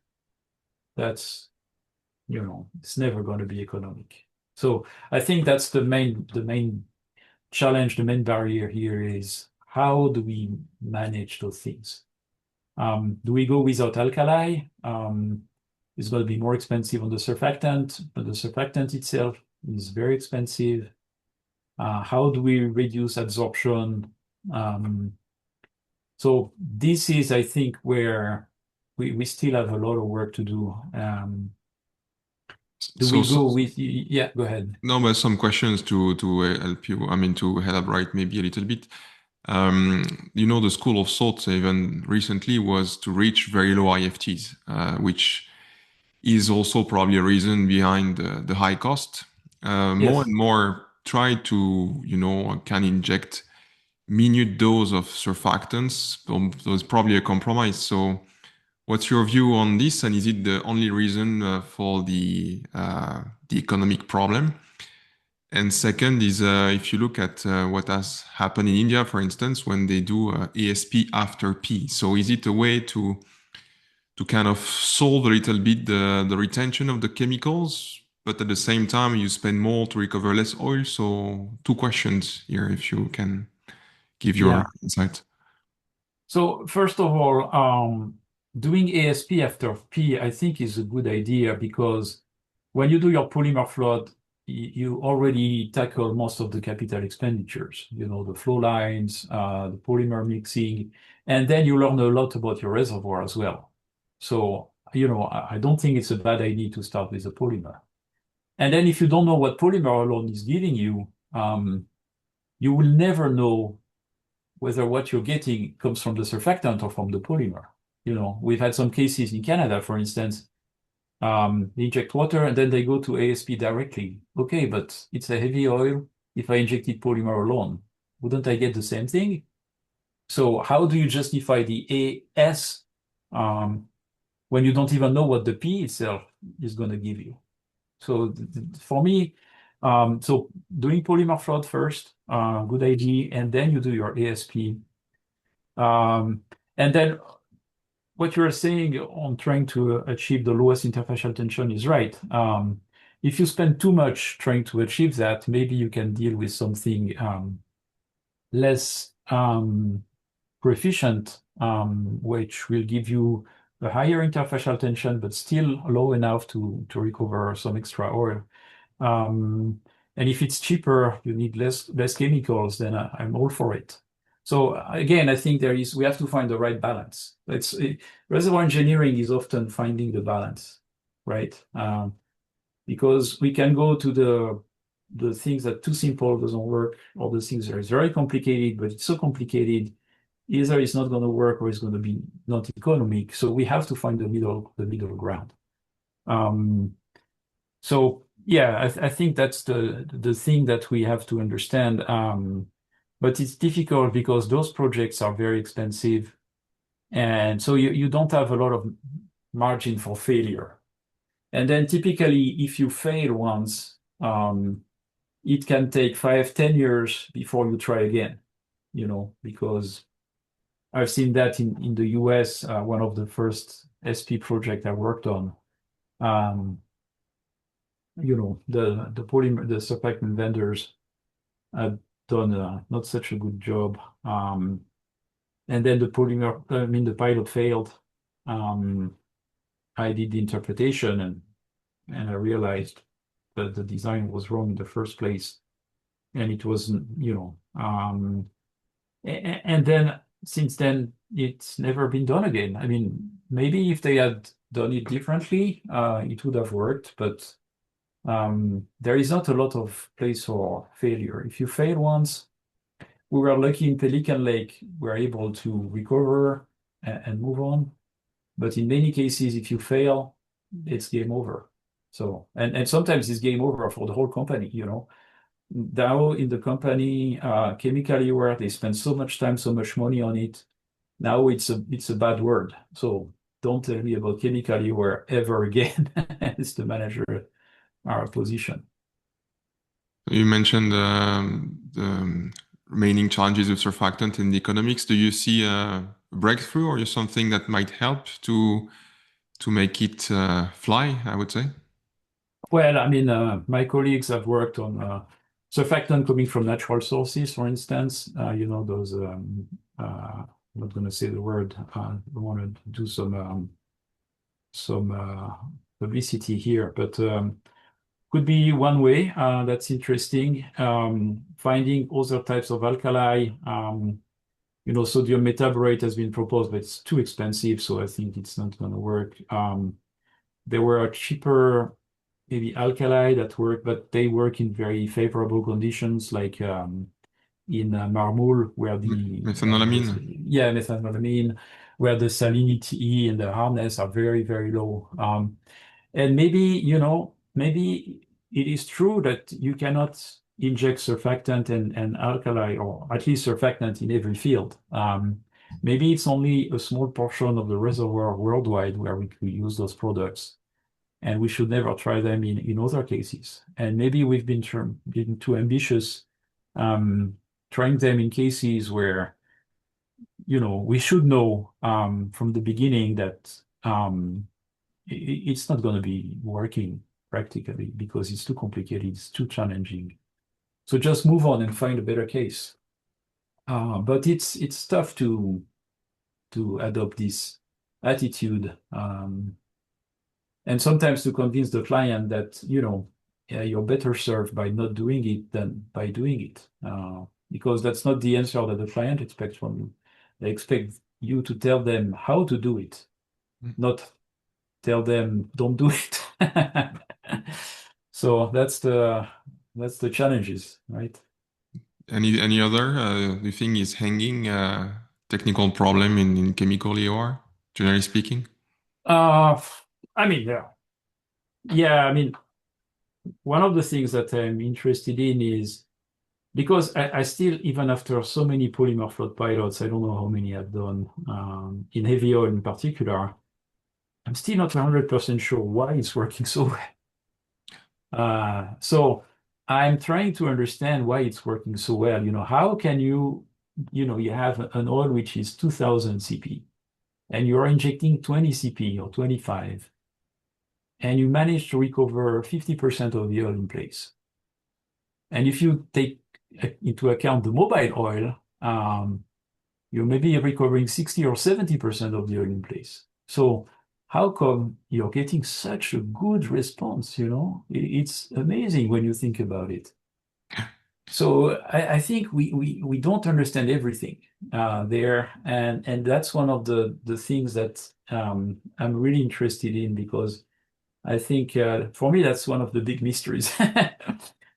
that's, you know, it's never going to be economic. So I think that's the main challenge, the main barrier here is how do we manage those things? Do we go without alkali? It's going to be more expensive on the surfactant, but the surfactant itself is very expensive. How do we reduce absorption? So this is, I think, where we still have a lot of work to do. Do so, we so go with, yeah, go ahead. no, but some questions to help you. I mean, to elaborate maybe a little bit. You know, the school of thought even recently was to reach very low IFTs, which is also probably a reason behind the high cost. More Yes. and more try to, you know, can inject minute dose of surfactants. So it's probably a compromise. So what's your view on this? And is it the only reason for the economic problem? And second is if you look at what has happened in India, for instance, when they do ASP after P. So is it a way to kind of solve a little bit the retention of the chemicals, but at the same time you spend more to recover less oil? So two questions here, if you can give your Yeah. insight. So first of all, doing ASP after P, I think is a good idea because when you do your polymer flood, you already tackle most of the capital expenditures, you know, the flow lines, the polymer mixing, and then you learn a lot about your reservoir as well. So, you know, I don't think it's a bad idea to start with the polymer. And then if you don't know what polymer alone is giving you, you will never know whether what you're getting comes from the surfactant or from the polymer. You know, we've had some cases in Canada, for instance, They inject water and then they go to ASP directly. Okay, but it's a heavy oil. If I injected polymer alone, wouldn't I get the same thing? So how do you justify the AS when you don't even know what the P itself is going to give you? So for me, so doing polymer flood first, good idea, and then you do your ASP. And then what you're saying on trying to achieve the lowest interfacial tension is right. If you spend too much trying to achieve that, maybe you can deal with something less proficient, which will give you a higher interfacial tension, but still low enough to recover some extra oil. Um, and if it's cheaper, you need less chemicals, then I'm all for it. So again, I think we have to find the right balance. Reservoir engineering is often finding the balance, right? Because we can go to the things that too simple doesn't work, or the things that is very complicated, but it's so complicated, either it's not going to work or it's going to be not economic. So we have to find the middle ground. So yeah, I think that's the thing that we have to understand. But it's difficult because those projects are very expensive, and so you don't have a lot of margin for failure. And then typically, if you fail once, it can take 5, 10 years before you try again. Because I've seen that in the US, one of the first SP project I worked on. Um, the polymer, the surfactant vendors had done not such a good job. And then the pilot failed. Um, I did the interpretation and I realized that the design was wrong in the first place. And it wasn't, and then since then, it's never been done again. I mean, maybe if they had done it differently, it would have worked, but there is not a lot of place for failure. If you fail once, we were lucky in Pelican Lake, we're able to recover and move on. But in many cases, if you fail, it's game over. So, and sometimes it's game over for the whole company. Now in the company, chemically where they spend so much time, so much money on it, now it's a bad word. So don't tell me about chemically where ever again as the manager position. You mentioned the remaining challenges with surfactant in the economics. Do you see a breakthrough or something that might help to make it fly, I would say? Well, I mean, my colleagues have worked on surfactant coming from natural sources, for instance. Those, I'm not going to say the word. I want to do some publicity here, but could be one way. That's interesting. Finding other types of alkali. Sodium metaborate has been proposed, but it's too expensive, so I think it's not going to work. There were cheaper, maybe alkali that work, but they work in very favorable conditions, like in Marmul, where Methanolamine. methanolamine, where the salinity and the hardness are very, very low. And maybe it is true that you cannot inject surfactant and alkali, or at least surfactant in every field. Maybe it's only a small portion of the reservoir worldwide where we could use those products, and we should never try them in other cases. And maybe we've been too ambitious, trying them in cases where we should know from the beginning that it's not going to be working practically because it's too complicated, it's too challenging. So just move on and find a better case. But it's tough to adopt this attitude, and sometimes to convince the client that you're better served by not doing it than by doing it, because that's not the answer that the client expects from you. They expect you to tell them how to do it, not tell them don't do it. So that's the challenges, right? Any other you think is hanging technical problem in chemical EOR, generally speaking? Uh, I mean, yeah. Yeah, I mean, one of the things that I'm interested in is because I still, even after so many polymer flood pilots, I don't know how many I've done in heavy oil in particular, I'm still not 100% sure why it's working so well. So I'm trying to understand why it's working so well. How can you have an oil which is 2000 CP and you're injecting 20 CP or 25, and you manage to recover 50% of the oil in place. And if you take into account the mobile oil, you may be recovering 60 or 70% of the oil in place. So how come you're getting such a good response? It's amazing when you think about it. So I think we don't understand everything there, and that's one of the things that I'm really interested in because I think for me that's one of the big mysteries.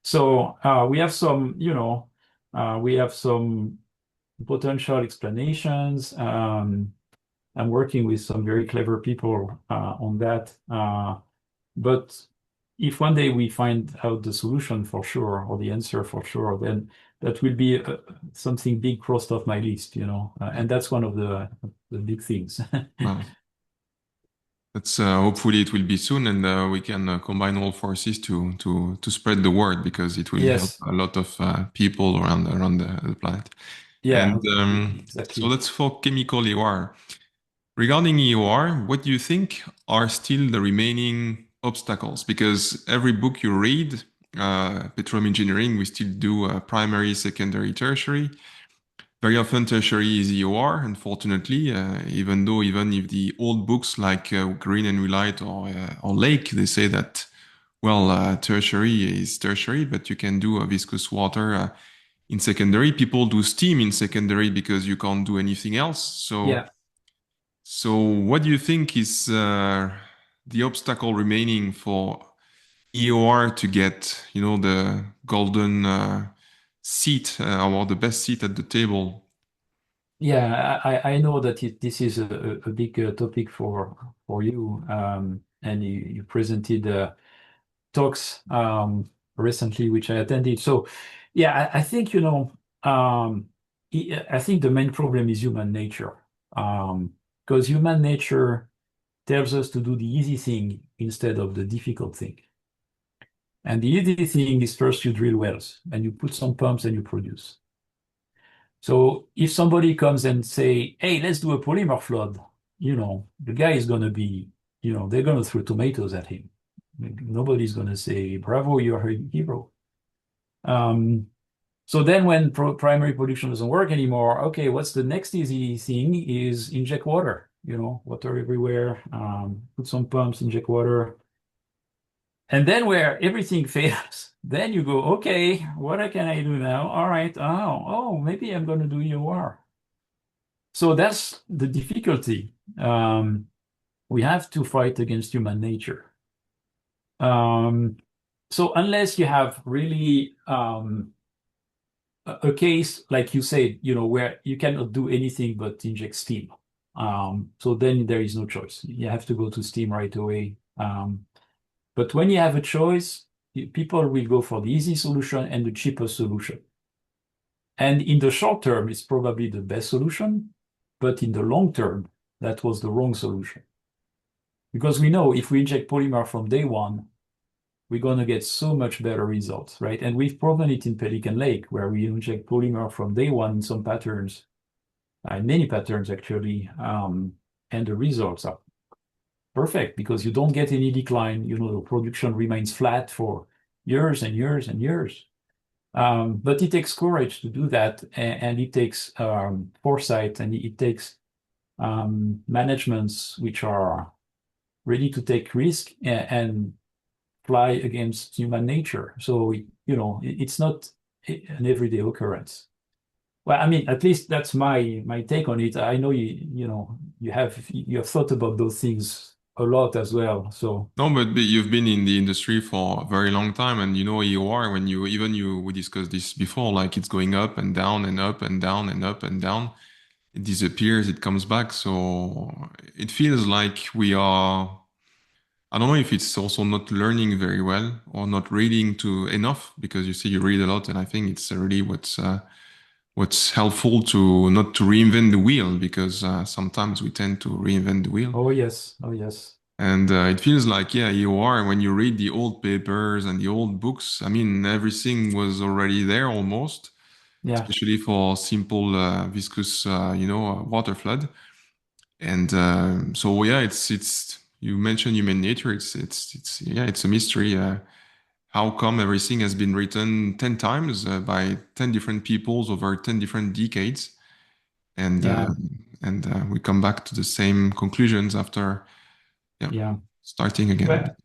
So we have some potential explanations. I'm working with some very clever people on that. But if one day we find out the solution for sure, or the answer for sure, then that will be something big crossed off my list. And that's one of the big things. Well, that's hopefully it will be soon, and we can combine all forces to spread the word because it will help Yes. a lot of people around the planet. Yeah, And so exactly. let's for chemical EOR. Regarding EOR, what do you think are still the remaining obstacles? Because every book you read, petroleum engineering, we still do primary, secondary, tertiary. Very often tertiary is EOR, unfortunately, even if the old books like Green and Relight or Lake, they say that, well, tertiary is tertiary, but you can do a viscous water in secondary. People do steam in secondary because you can't do anything else. Yeah. So what do you think is the obstacle remaining for EOR to get, the golden seat or the best seat at the table? Yeah, I know that this is a big topic for you, and you presented talks recently, which I attended. So, yeah, I think I think the main problem is human nature, because human nature tells us to do the easy thing instead of the difficult thing. And the easy thing is first you drill wells and you put some pumps and you produce. So if somebody comes and say, "Hey, let's do a polymer flood," the guy is going to be, they're going to throw tomatoes at him. Nobody's going to say, "Bravo, you're a hero." Um, so then when primary production doesn't work anymore, okay, what's the next easy thing is inject water, water everywhere, put some pumps, inject water. And then where everything fails, then you go, okay, what can I do now? All right, maybe I'm going to do EOR. So that's the difficulty. We have to fight against human nature. Um, so unless you have really a case, like you said, where you cannot do anything but inject steam, so then there is no choice. You have to go to steam right away. But when you have a choice, people will go for the easy solution and the cheapest solution. And in the short term, it's probably the best solution, but in the long term, that was the wrong solution. Because we know if we inject polymer from day one, we're going to get so much better results, right? And we've proven it in Pelican Lake, where we inject polymer from day one in some patterns, many patterns actually, and the results are perfect because you don't get any decline. The production remains flat for years and years and years. But it takes courage to do that, and it takes foresight, and it takes managements which are ready to take risk and fly against human nature. So, it's not an everyday occurrence. Well, I mean, at least that's my take on it. I know you have thought about those things a lot as well. So No, but you've been in the industry for a very long time, and you know you are when we discussed this before, like it's going up and down and up and down and up and down. It disappears, it comes back. So it feels like we are I don't know if it's also not learning very well or not reading to enough because you see you read a lot, and I think it's really what's helpful to not to reinvent the wheel because sometimes we tend to reinvent the wheel. Oh yes, oh yes, And it feels like, yeah, you are when you read the old papers and the old books. I mean, everything was already there almost, yeah, especially for simple viscous, water flood. And so, yeah, it's you mentioned human nature. It's yeah, it's a mystery. How come everything has been written 10 times by 10 different peoples over 10 different decades? And yeah, we come back to the same conclusions after, yeah, yeah. starting again. But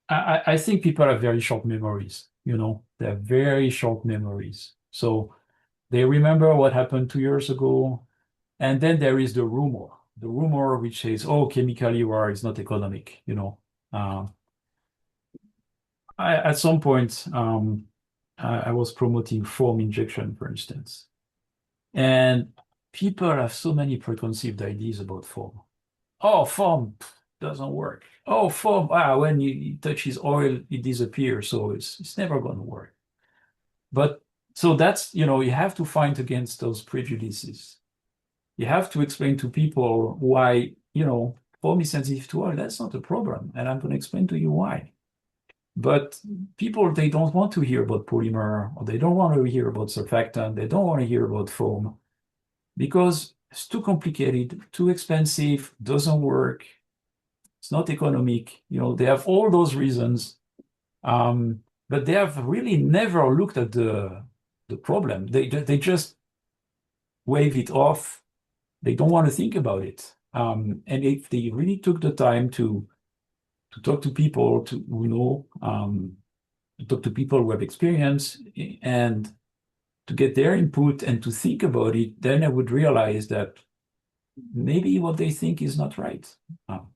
I think people have very short memories, they have very short memories. So they remember what happened 2 years ago. And then there is the rumor which says, oh, chemical EOR is not economic. Um, at some point, I was promoting foam injection, for instance. And people have so many preconceived ideas about foam. Oh, foam doesn't work. Oh, foam, when it touches oil, it disappears. So it's never going to work. But so that's, you have to fight against those prejudices. You have to explain to people why, foam is sensitive to oil. That's not a problem. And I'm going to explain to you why. But people, they don't want to hear about polymer, or they don't want to hear about surfactant. They don't want to hear about foam because it's too complicated, too expensive, doesn't work. It's not economic. They have all those reasons, but they have really never looked at the problem. They just wave it off. They don't want to think about it. And if they really took the time to talk to people to talk to people who have experience and to get their input and to think about it, then I would realize that maybe what they think is not right. Um,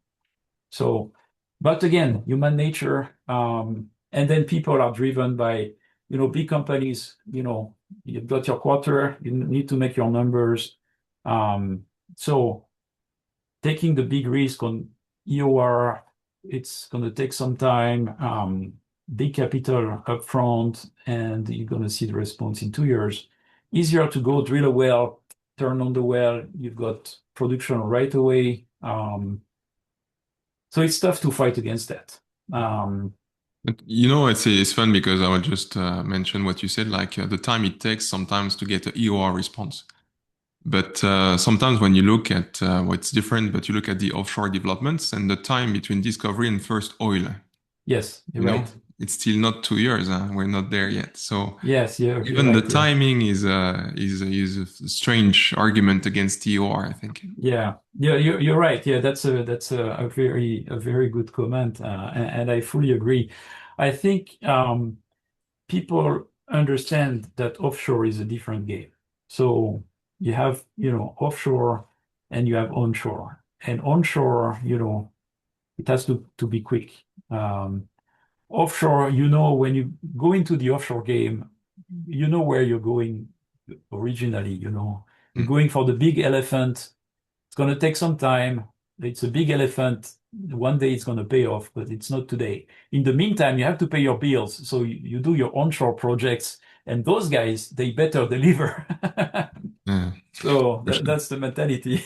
So, but again, human nature, and then people are driven by, big companies, you've got your quarter, you need to make your numbers. So taking the big risk on EOR, it's going to take some time, big capital upfront, and you're going to see the response in 2 years. Easier to go drill a well, turn on the well, you've got production right away. So it's tough to fight against that. Um, But it's fun because I will just mention what you said, like the time it takes sometimes to get a EOR response. But sometimes when you look at what's different, but you look at the offshore developments and the time between discovery and first oil, yes, you're you know, right. it's still not 2 years. We're not there yet. So Yes, you're even the right. Yeah, timing is a strange argument against EOR, I think. yeah. You're right. Yeah, that's a very good comment, and I fully agree. I think people understand that offshore is a different game. So you have offshore and you have onshore, and onshore it has to be quick. Offshore, when you go into the offshore game, you know where you're going originally, You're Mm. going for the big elephant. It's going to take some time. It's a big elephant. One day it's going to pay off, but it's not today. In the meantime, you have to pay your bills. So you do your onshore projects, and those guys, they better deliver. Yeah, So for sure. that's the mentality.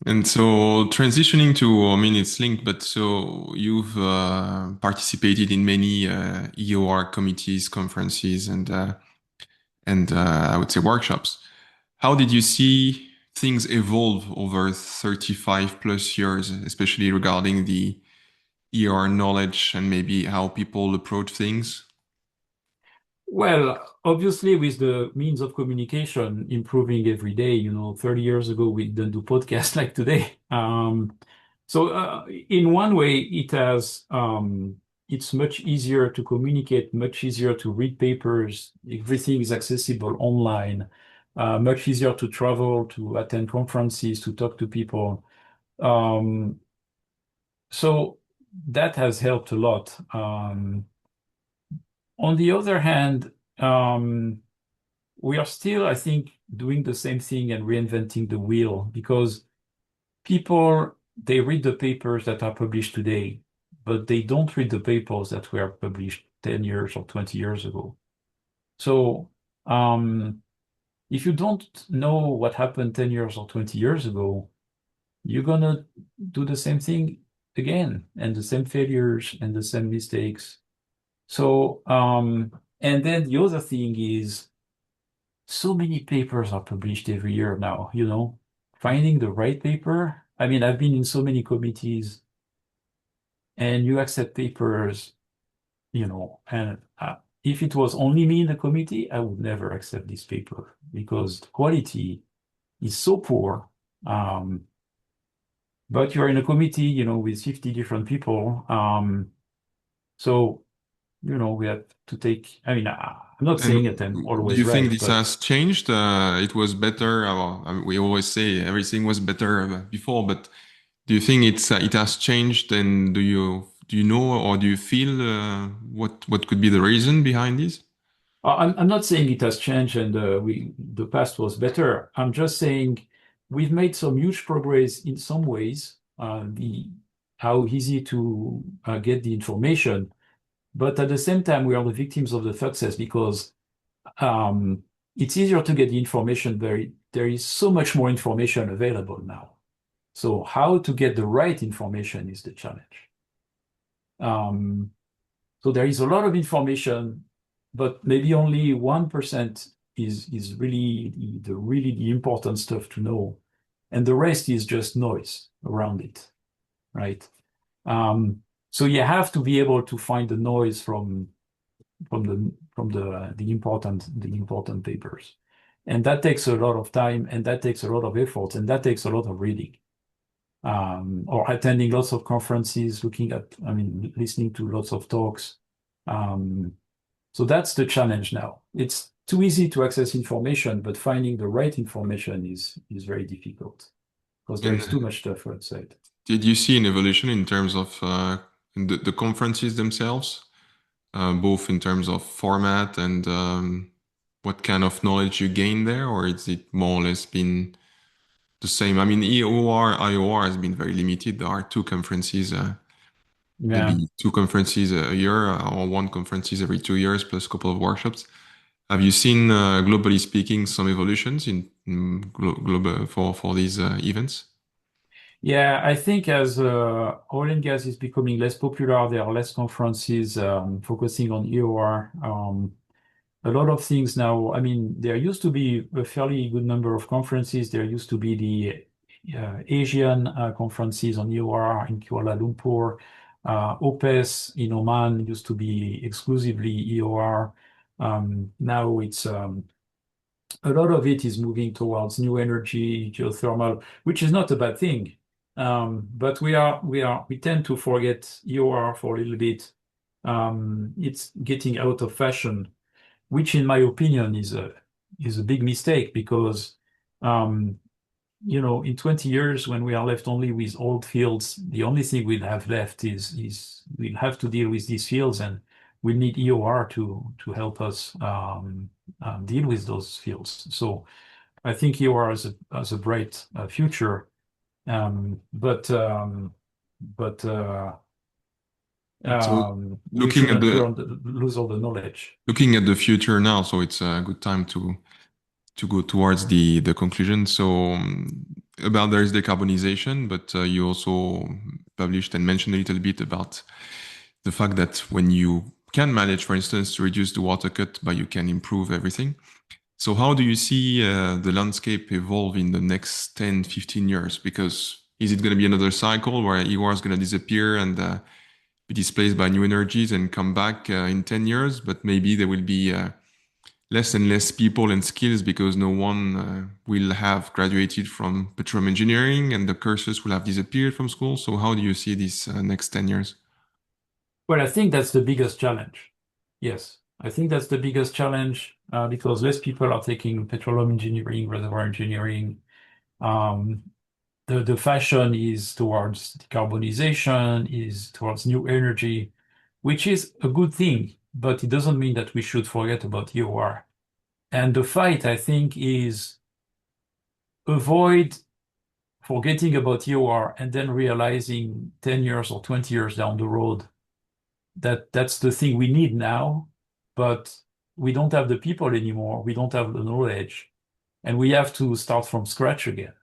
And so transitioning to, I mean, it's linked, but so you've participated in many EOR committees, conferences, and I would say workshops. How did you see things evolve over 35 plus years, especially regarding the ER knowledge and maybe how people approach things? Well, obviously, with the means of communication improving every day, 30 years ago, we didn't do podcasts like today. So in one way, it's much easier to communicate, much easier to read papers. Everything is accessible online, much easier to travel, to attend conferences, to talk to people. Um, so that has helped a lot. On the other hand, we are still, I think, doing the same thing and reinventing the wheel because people, they read the papers that are published today. but they don't read the papers that were published 10 years or 20 years ago. So if you don't know what happened 10 years or 20 years ago, you're gonna do the same thing again, and the same failures and the same mistakes. So, and then the other thing is, so many papers are published every year now, finding the right paper. I mean, I've been in so many committees, and you accept papers, and if it was only me in the committee, I would never accept this paper because the quality is so poor. But you're in a committee, with 50 different people. So, we have to take, I mean, I'm not saying that And I'm do you always think right, this but has changed? It was better. I mean, we always say everything was better before, but do you think it has changed? And do you know or do you feel what could be the reason behind this? I'm not saying it has changed and the past was better. I'm just saying we've made some huge progress in some ways, how easy to get the information, but at the same time, we are the victims of the success because um, it's easier to get the information. There is so much more information available now. So how to get the right information is the challenge. Um, so there is a lot of information, but maybe only 1% is really the important stuff to know, and the rest is just noise around it, right? Um, so you have to be able to find the noise from the important papers, and that takes a lot of time, and that takes a lot of effort, and that takes a lot of reading. Or attending lots of conferences, listening to lots of talks. Um, so that's the challenge now. It's too easy to access information, but finding the right information is very difficult because there is too And much stuff outside. did you see an evolution in terms of in the conferences themselves, both in terms of format and what kind of knowledge you gain there, or is it more or less been the same? I mean, EOR, IOR has been very limited. There are two conferences, Yeah. maybe two conferences a year, or one conferences every 2 years, plus a couple of workshops. Have you seen, globally speaking, some evolutions in global for these events? Yeah, I think as oil and gas is becoming less popular, there are less conferences focusing on EOR. A lot of things now. I mean, there used to be a fairly good number of conferences. There used to be the Asian conferences on EOR in Kuala Lumpur. OPES in Oman used to be exclusively EOR. Now it's a lot of it is moving towards new energy, geothermal, which is not a bad thing. But we tend to forget EOR for a little bit. It's getting out of fashion, which in my opinion is a big mistake because um, in 20 years when we are left only with old fields, the only thing we'll have left is we'll have to deal with these fields and we need EOR to help us deal with those fields. So I think EOR has a bright future, but So we looking at shouldn't the lose all the knowledge. looking at the future now, so it's a good time to go towards the conclusion. So about there is decarbonization, but you also published and mentioned a little bit about the fact that when you can manage, for instance, to reduce the water cut, but you can improve everything. So how do you see the landscape evolve in the next 10, 15 years? Because is it going to be another cycle where EOR is going to disappear and be displaced by new energies and come back in 10 years? But maybe there will be less and less people and skills because no one will have graduated from petroleum engineering and the courses will have disappeared from school. So how do you see this next 10 years? Well, I think that's the biggest challenge. Yes, I think that's the biggest challenge because less people are taking petroleum engineering, reservoir engineering. Um, the fashion is towards decarbonization, is towards new energy, which is a good thing, but it doesn't mean that we should forget about EOR. And the fight, I think, is avoid forgetting about EOR and then realizing 10 years or 20 years down the road that that's the thing we need now, but we don't have the people anymore. We don't have the knowledge, and we have to start from scratch again.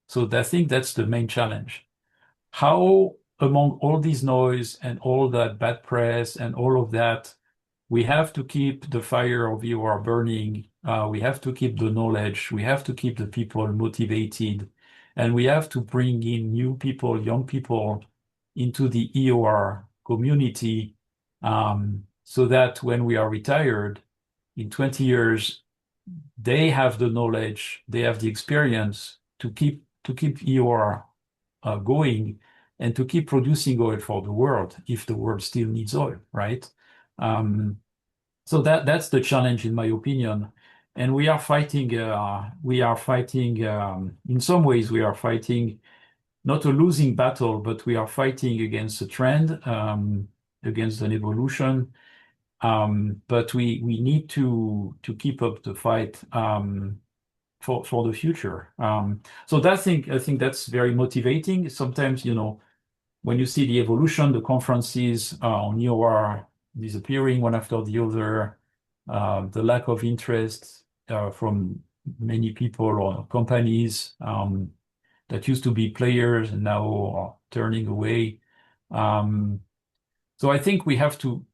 So I think that's the main challenge. How, among all this noise and all that bad press and all of that, we have to keep the fire of EOR burning. We have to keep the knowledge. We have to keep the people motivated. And we have to bring in new people, young people into the EOR community so that when we are retired in 20 years, they have the knowledge, they have the experience to keep EOR going and to keep producing oil for the world if the world still needs oil, right? So that's the challenge, in my opinion. And we are fighting. In some ways, we are fighting not a losing battle, but we are fighting against a trend, against an evolution. But we need to keep up the fight for the future. So I think that's very motivating. Sometimes, when you see the evolution, the conferences on EOR disappearing one after the other, the lack of interest from many people or companies that used to be players and now are turning away. So I think we have to,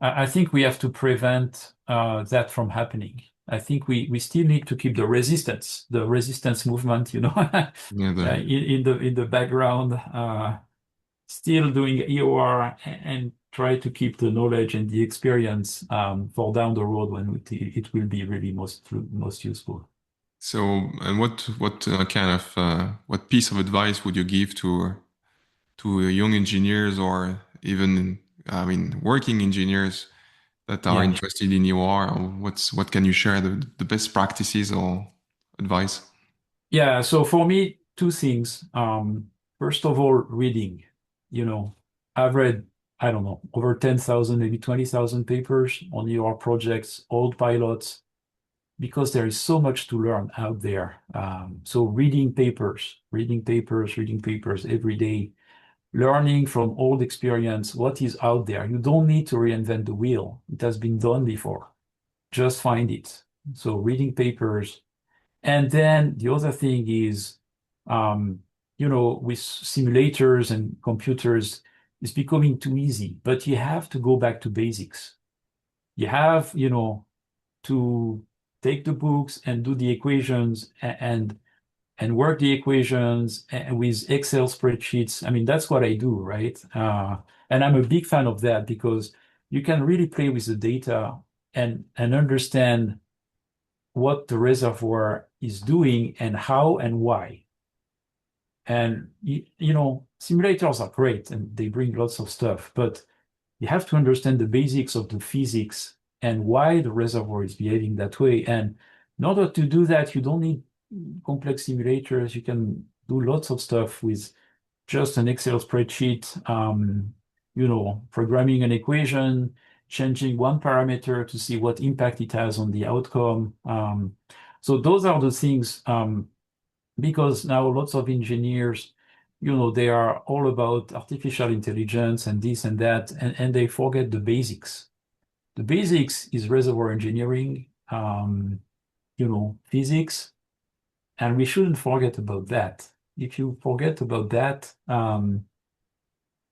I think we have to prevent that from happening. I think we still need to keep the resistance movement, Yeah, in the background, still doing EOR and try to keep the knowledge and the experience for down the road when it will be really most useful. So, and what kind of what piece of advice would you give to young engineers or even, I mean, working engineers that are Yeah. interested in EOR? Or what can you share the best practices or advice? Yeah. So for me, two things. First of all, reading. I've read, I don't know, over 10,000, maybe 20,000 papers on EOR projects, old pilots, because there is so much to learn out there. So reading papers every day, learning from old experience, what is out there. You don't need to reinvent the wheel. It has been done before. Just find it. So reading papers. And then the other thing is, with simulators and computers, it's becoming too easy, but you have to go back to basics. You have, to take the books and do the equations and work the equations with Excel spreadsheets. I mean, that's what I do, right? And I'm a big fan of that because you can really play with the data and understand what the reservoir is doing and how and why. And, simulators are great and they bring lots of stuff, but you have to understand the basics of the physics and why the reservoir is behaving that way. And in order to do that, you don't need complex simulators. You can do lots of stuff with just an Excel spreadsheet, programming an equation, changing one parameter to see what impact it has on the outcome. So those are the things, because now lots of engineers, they are all about artificial intelligence and this and that, and they forget the basics. The basics is reservoir engineering, physics, and we shouldn't forget about that. If you forget about that, I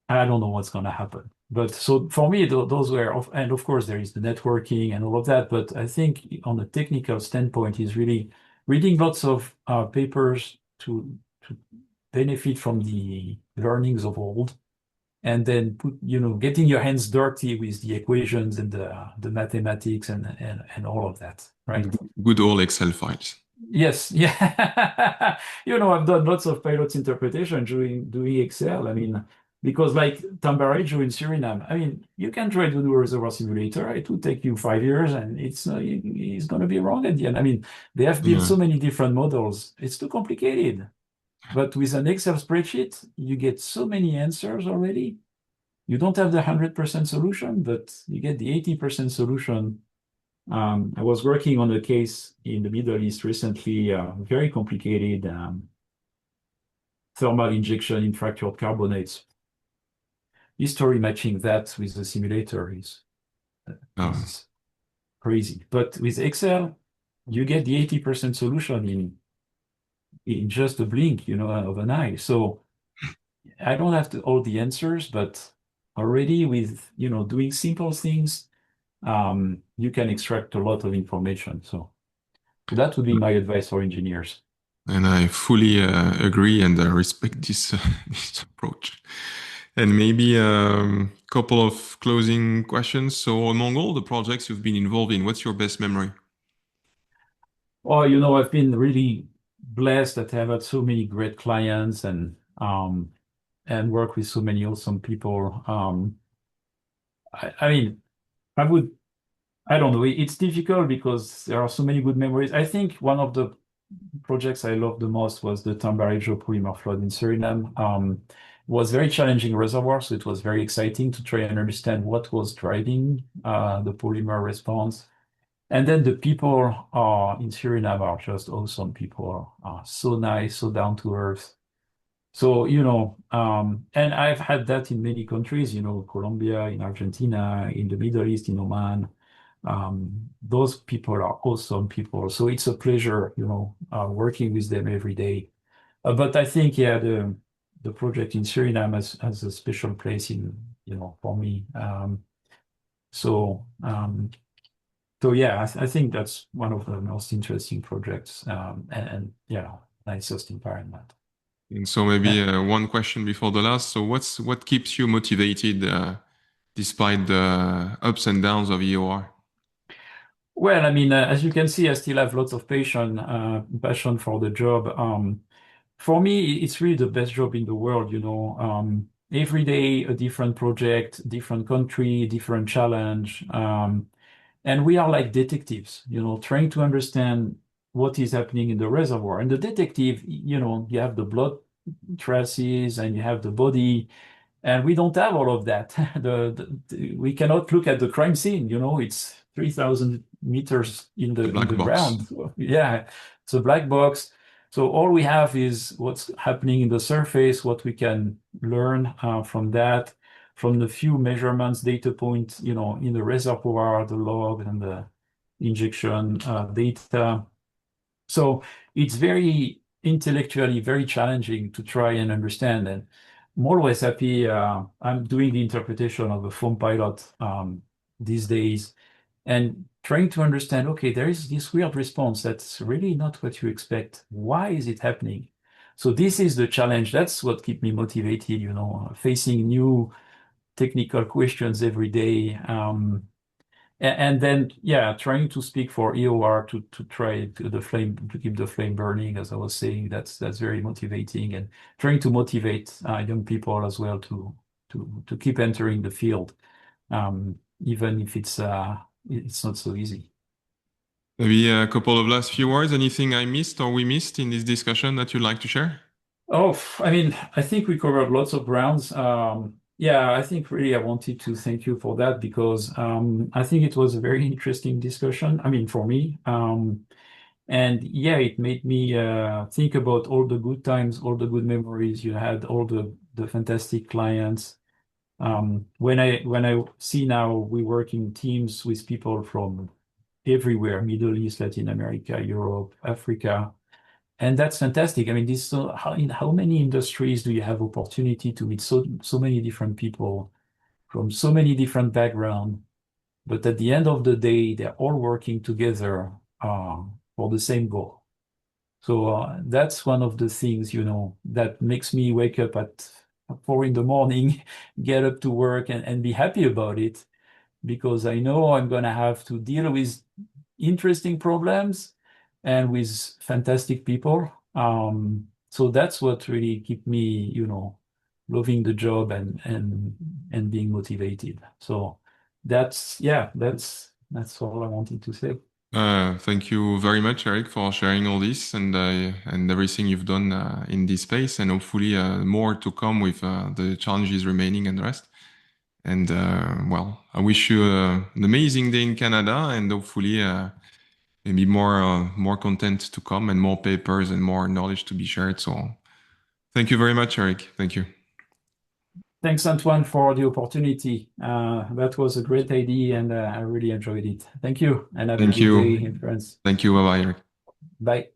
don't know what's going to happen. But so for me, those were, and of course there is the networking and all of that. But I think on a technical standpoint, is really reading lots of papers to benefit from the learnings of old, and then getting your hands dirty with the equations and the mathematics and all of that, right? Good old Excel files. Yes, yeah. I've done lots of pilots interpretation doing Excel. I mean, because like Tambarejo in Suriname, I mean, you can try to do a reservoir simulator. It will take you 5 years, and it's going to be wrong at the end. I mean, they have built so many different models. It's too complicated. But with an Excel spreadsheet, you get so many answers already. You don't have the 100% solution, but you get the 80% solution I was working on a case in the Middle East recently, very complicated thermal injection in fractured carbonates. History matching that with the simulator Oh, is crazy. But with Excel, you get the 80% solution in just a blink, of an eye. So I don't have all the answers, but already with, doing simple things, you can extract a lot of information. So that would be my advice for engineers. and I fully agree and respect this this approach. And maybe a couple of closing questions. So, among all the projects you've been involved in, what's your best memory? Oh, I've been really blessed that I've had so many great clients and work with so many awesome people. I mean, I would I don't know. It's difficult because there are so many good memories. I think one of the projects I loved the most was the Tambarejo polymer flood in Suriname. It was very challenging reservoir, so it was very exciting to try and understand what was driving the polymer response. And then the people in Suriname are just awesome people, so nice, so down to earth. So, and I've had that in many countries, Colombia, in Argentina, in the Middle East, in Oman. Those people are awesome people. So it's a pleasure, working with them every day. But I think, yeah, the project in Suriname has a special place for me. So, um, so yeah, I think that's one of the most interesting projects, and nicest environment. And so, Yeah. maybe one question before the last. So, what keeps you motivated despite the ups and downs of EOR? Well, I mean, as you can see, I still have lots of passion for the job. For me, it's really the best job in the world, every day a different project, different country, different challenge. And we are like detectives, trying to understand what is happening in the reservoir. And the detective, you have the blood traces and you have the body, and we don't have all of that. We cannot look at the crime scene. It's 3,000 meters in The the black box. ground. Yeah, it's a black box. So all we have is what's happening in the surface, what we can learn from that, from the few measurements, data points, in the reservoir, the log, and the injection data. So it's very intellectually very challenging to try and understand. And I'm always happy. I'm doing the interpretation of a foam pilot these days and trying to understand, okay, there is this weird response that's really not what you expect. Why is it happening? So this is the challenge. That's what keeps me motivated, facing new technical questions every day. And then, yeah, trying to speak for EOR to try to keep the flame burning, as I was saying, that's very motivating, and trying to motivate young people as well to keep entering the field, even if it's not so easy. Maybe a couple of last few words. Anything I missed or we missed in this discussion that you'd like to share? Oh, I mean, I think we covered lots of grounds. Yeah, I think really I wanted to thank you for that because I think it was a very interesting discussion. I mean, for me. And yeah, it made me think about all the good times, all the good memories you had, all the fantastic clients. When I see now we work in teams with people from everywhere, Middle East, Latin America, Europe, Africa, and that's fantastic. I mean, in how many industries do you have opportunity to meet so many different people from so many different backgrounds? But at the end of the day, they're all working together for the same goal. So that's one of the things, that makes me wake up at 4 in the morning, get up to work and be happy about it because I know I'm going to have to deal with interesting problems and with fantastic people. So that's what really keep me, loving the job and being motivated. So that's all I wanted to say. Thank you very much, Eric, for sharing all this and everything you've done in this space, and hopefully more to come with the challenges remaining and the rest. And well, I wish you an amazing day in Canada, and hopefully maybe more content to come and more papers and more knowledge to be shared. So thank you very much, Eric. Thank you. Thanks, Antoine, for the opportunity. That was a great idea, and I really enjoyed it. Thank you, and have a Thank good day you. in France. Thank you. Bye bye, Eric. Bye.